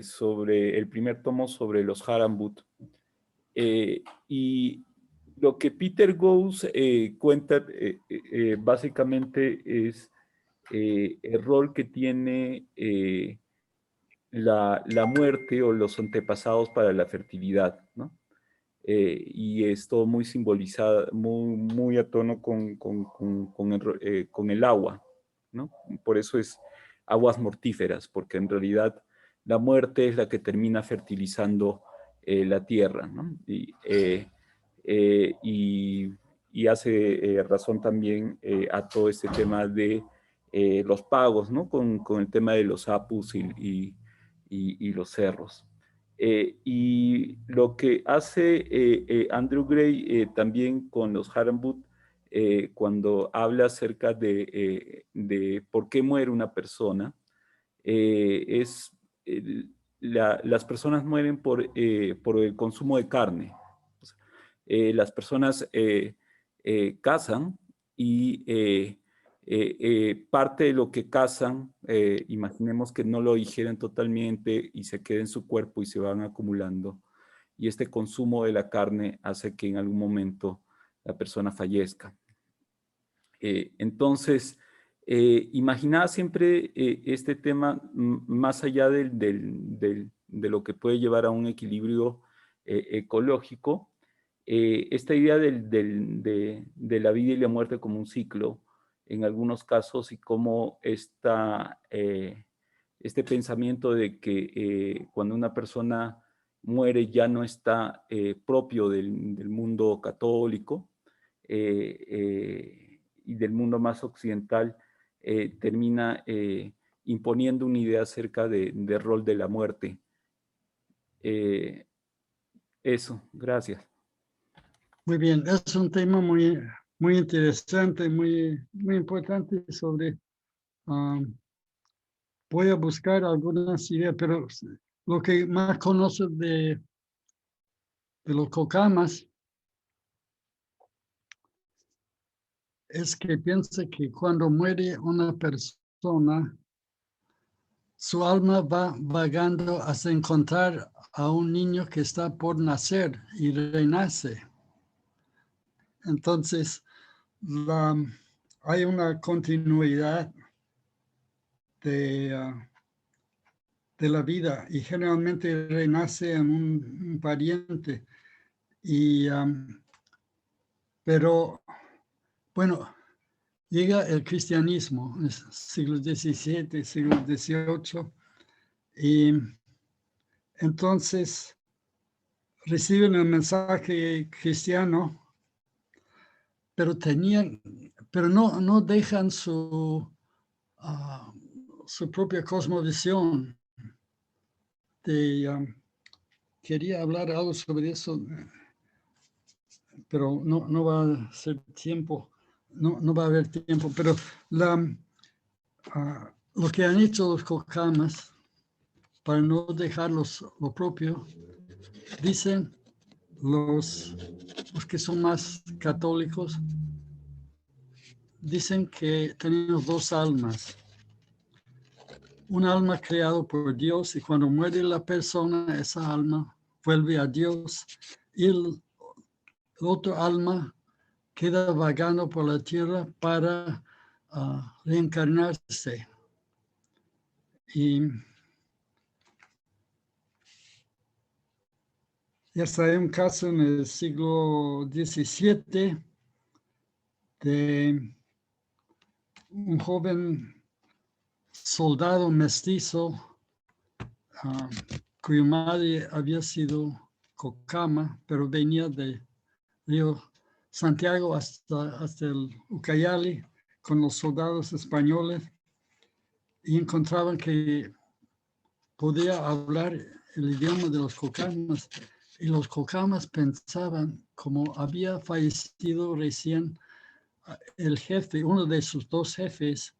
sobre el primer tomo sobre los Harambut. Y lo que Peter Gause cuenta básicamente es el rol que tiene la muerte o los antepasados para la fertilidad, ¿no? Y esto muy simbolizado, muy a tono con el agua, ¿no? Por eso es aguas mortíferas, porque en realidad la muerte es la que termina fertilizando la tierra, ¿no? Y hace razón también a todo este tema de los pagos, ¿no? Con el tema de los apus y los cerros. Y lo que hace Andrew Gray también con los Harambut, cuando habla acerca de por qué muere una persona, es las personas mueren por el consumo de carne. O sea, las personas cazan y parte de lo que cazan, imaginemos que no lo digieren totalmente y se queda en su cuerpo y se van acumulando. Y este consumo de la carne hace que en algún momento la persona fallezca. Entonces, imaginaba siempre este tema más allá de lo que puede llevar a un equilibrio ecológico, esta idea de la vida y la muerte como un ciclo, en algunos casos, y cómo este pensamiento de que cuando una persona muere ya no está propio del mundo católico y del mundo más occidental, termina imponiendo una idea acerca del rol de la muerte. Eso, gracias. Muy bien, es un tema muy interesante, muy importante sobre... voy a buscar algunas ideas, pero lo que más conozco de los cocamas es que piensa que cuando muere una persona, su alma va vagando hasta encontrar a un niño que está por nacer y renace. Entonces, hay una continuidad de la vida y generalmente renace en un pariente. Pero, bueno, llega el cristianismo, siglo XVII, siglo XVIII, y entonces reciben el mensaje cristiano, pero no dejan su propia cosmovisión. Quería hablar algo sobre eso, pero no va a ser tiempo, no va a haber tiempo, pero Lo que han hecho los cocamas para no dejarlos lo propio, dicen los que son más católicos, dicen que tenemos dos almas. Un alma creado por Dios y cuando muere la persona, esa alma vuelve a Dios y el otro alma queda vagando por la tierra para reencarnarse. Y ya hay un caso en el siglo XVII de un joven soldado mestizo cuya madre había sido cocama, pero venía de Río Santiago hasta el Ucayali con los soldados españoles y encontraban que podía hablar el idioma de los cocamas y los cocamas pensaban, como había fallecido recién el jefe, uno de sus dos jefes,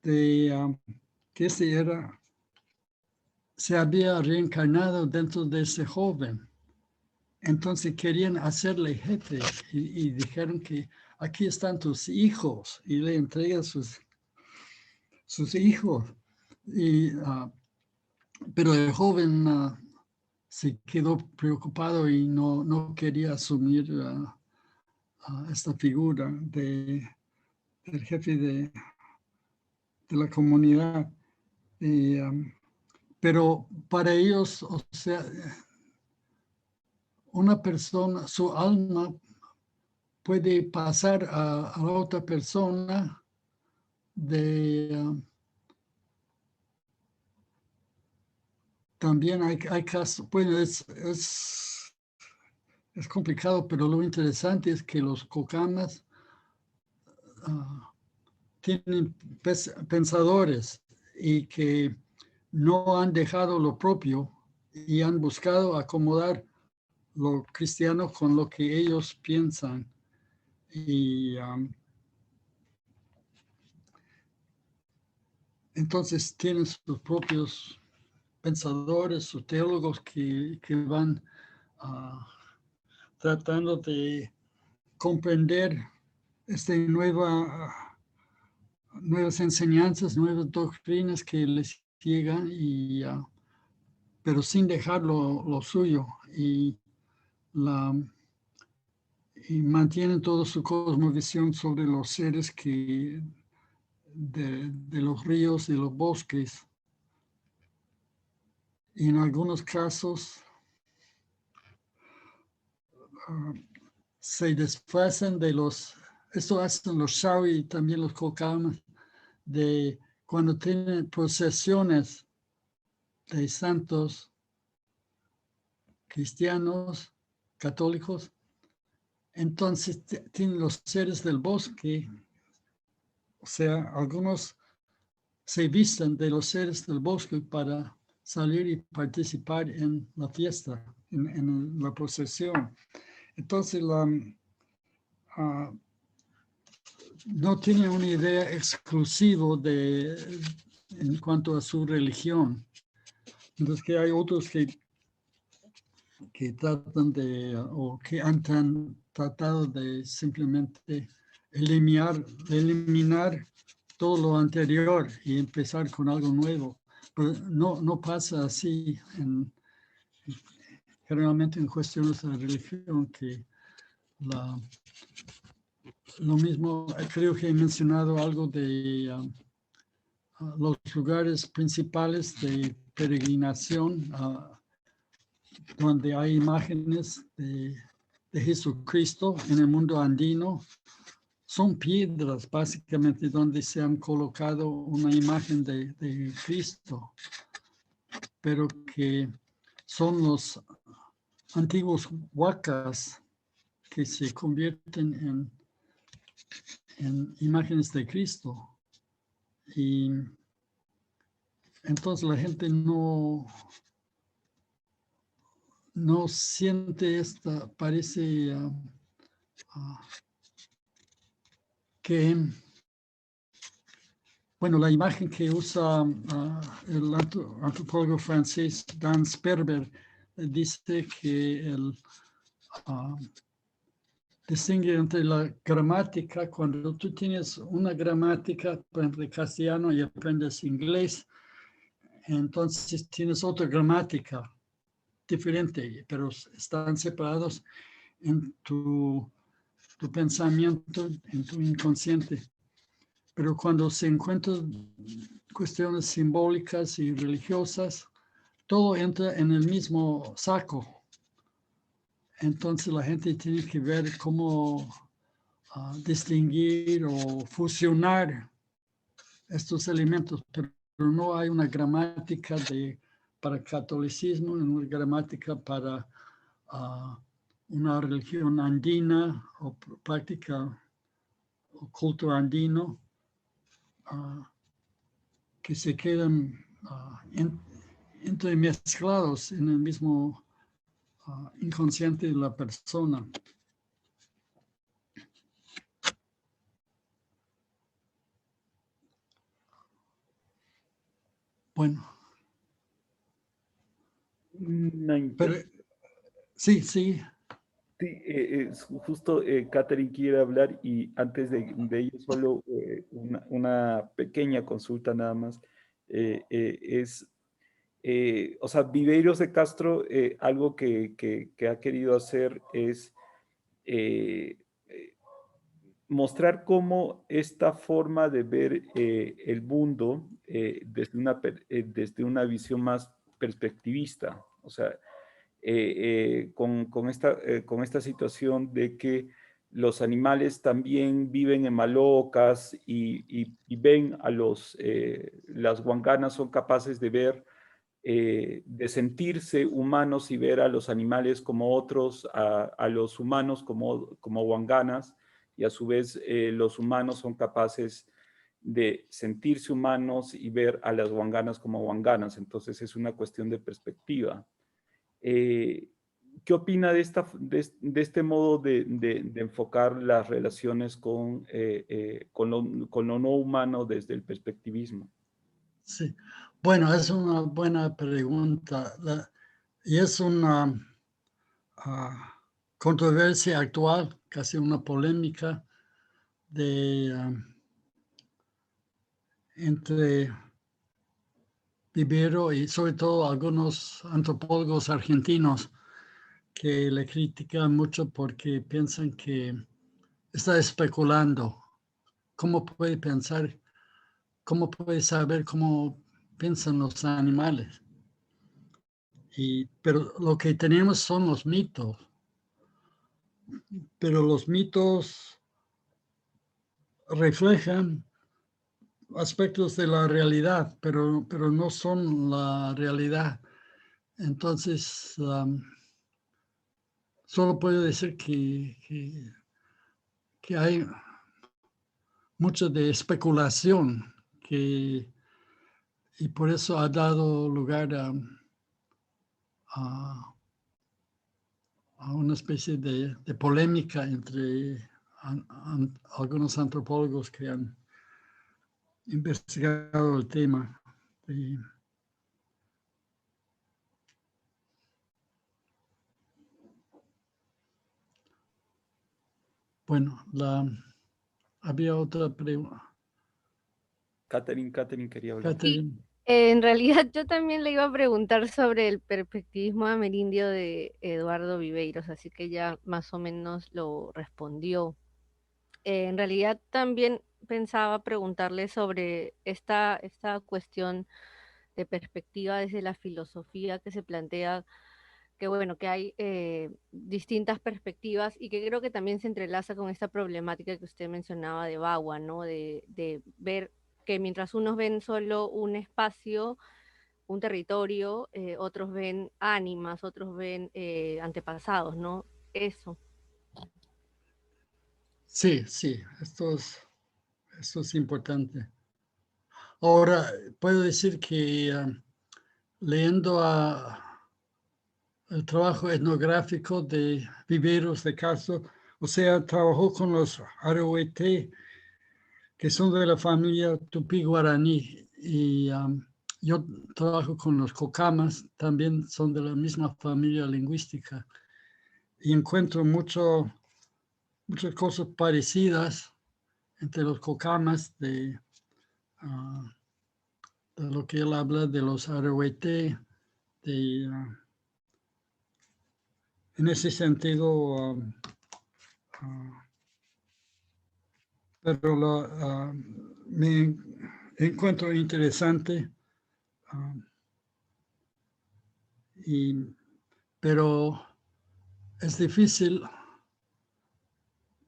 que se había reencarnado dentro de ese joven. Entonces querían hacerle jefe y dijeron que aquí están tus hijos y le entregan sus hijos. Pero el joven se quedó preocupado y no quería asumir esta figura del jefe de la comunidad. Pero para ellos, o sea, una persona, su alma puede pasar a la otra persona también hay casos, bueno, es complicado, pero lo interesante es que los cocamas tienen pensadores y que no han dejado lo propio y han buscado acomodar lo cristiano con lo que ellos piensan. Y entonces tienen sus propios pensadores, sus teólogos que van tratando de comprender nuevas enseñanzas, nuevas doctrinas que les llegan, pero sin dejar lo suyo. Y mantienen toda su cosmovisión sobre los seres de los ríos y los bosques. Y en algunos casos se disfrazan esto hacen los Shawi y también los cocamas, de cuando tienen procesiones de santos cristianos, católicos, entonces tienen los seres del bosque, o sea, algunos se visten de los seres del bosque para salir y participar en la fiesta, en la procesión. Entonces, no tiene una idea exclusiva en cuanto a su religión. Entonces, que hay otros que tratan o que han tratado de simplemente eliminar todo lo anterior y empezar con algo nuevo. Pero no pasa así generalmente en cuestiones de religión, que lo mismo, creo que he mencionado algo de los lugares principales de peregrinación, donde hay imágenes de Jesucristo en el mundo andino. Son piedras básicamente donde se han colocado una imagen de Cristo, pero que son los antiguos huacas que se convierten en imágenes de Cristo. Y entonces la gente no siente parece que Bueno, la imagen que usa el antropólogo francés Dan Sperber dice que el distingue entre la gramática, cuando tú tienes una gramática, por ejemplo, castellano y aprendes inglés, entonces tienes otra gramática diferente, pero están separados en tu pensamiento, en tu inconsciente. Pero cuando se encuentran cuestiones simbólicas y religiosas, todo entra en el mismo saco. Entonces la gente tiene que ver cómo distinguir o fusionar estos elementos, pero no hay una gramática para catolicismo, una gramática para una religión andina o práctica o culto andino, que se quedan entremezclados en el mismo inconsciente de la persona. Bueno. Pero, sí. Sí, justo Catherine quiere hablar y antes de ello solo una pequeña consulta nada más. O sea, Viveiros de Castro, algo que ha querido hacer es mostrar cómo esta forma de ver el mundo desde una visión más perspectivista, o sea, con esta situación de que los animales también viven en malocas y ven a las huanganas son capaces de ver, de sentirse humanos y ver a los animales como otros, a los humanos como huanganas, y a su vez los humanos son capaces de sentirse humanos y ver a las huanganas como huanganas. Entonces es una cuestión de perspectiva. ¿Qué opina de este modo de enfocar las relaciones con lo no humano desde el perspectivismo? Sí, bueno, es una buena pregunta y es una controversia actual, casi una polémica entre Vivero y sobre todo algunos antropólogos argentinos que le critican mucho porque piensan que está especulando. ¿Cómo puede pensar? ¿Cómo puede saber cómo piensan los animales? Pero lo que tenemos son los mitos. Pero los mitos reflejan aspectos de la realidad, pero no son la realidad. Entonces, solo puedo decir que hay mucho de especulación y por eso ha dado lugar a una especie de polémica entre algunos antropólogos que han investigado el tema. Bueno, había otra pregunta. Catherine quería hablar. Catherine. En realidad yo también le iba a preguntar sobre el perspectivismo amerindio de Eduardo Viveiros, así que ya más o menos lo respondió. En realidad también pensaba preguntarle sobre esta cuestión de perspectiva desde la filosofía que se plantea, que bueno, que hay distintas perspectivas y que creo que también se entrelaza con esta problemática que usted mencionaba de Bagua, ¿no? De ver que mientras unos ven solo un espacio, un territorio, otros ven ánimas, otros ven antepasados, ¿no? Eso. Sí, esto es importante. Ahora, puedo decir que leyendo el trabajo etnográfico de Viveiros de Castro, o sea, trabajó con los Arohuete que son de la familia tupí-guaraní. Y yo trabajo con los cocamas, también son de la misma familia lingüística. Y encuentro muchas cosas parecidas entre los cocamas de lo que él habla de los Arahuete, en ese sentido, pero me encuentro interesante, pero es difícil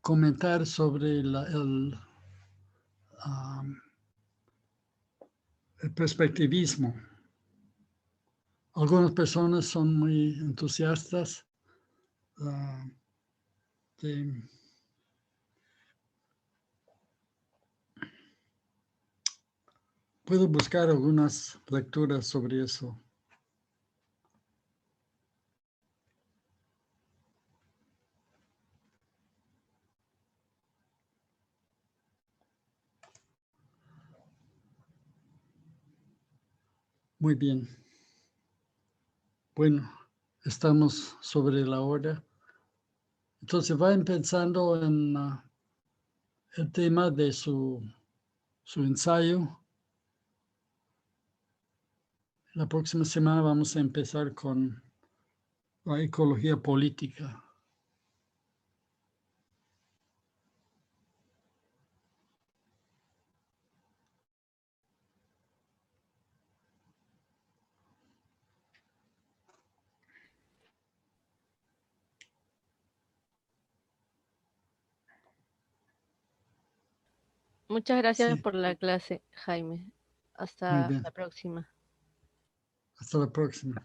comentar sobre el perspectivismo. Algunas personas son muy entusiastas puedo buscar algunas lecturas sobre eso. Muy bien. Bueno, estamos sobre la hora. Entonces vayan pensando en el tema de su ensayo. La próxima semana vamos a empezar con la ecología política. Muchas gracias Sí, por la clase, Jaime. muy Hasta bien. la próxima. Hasta la próxima.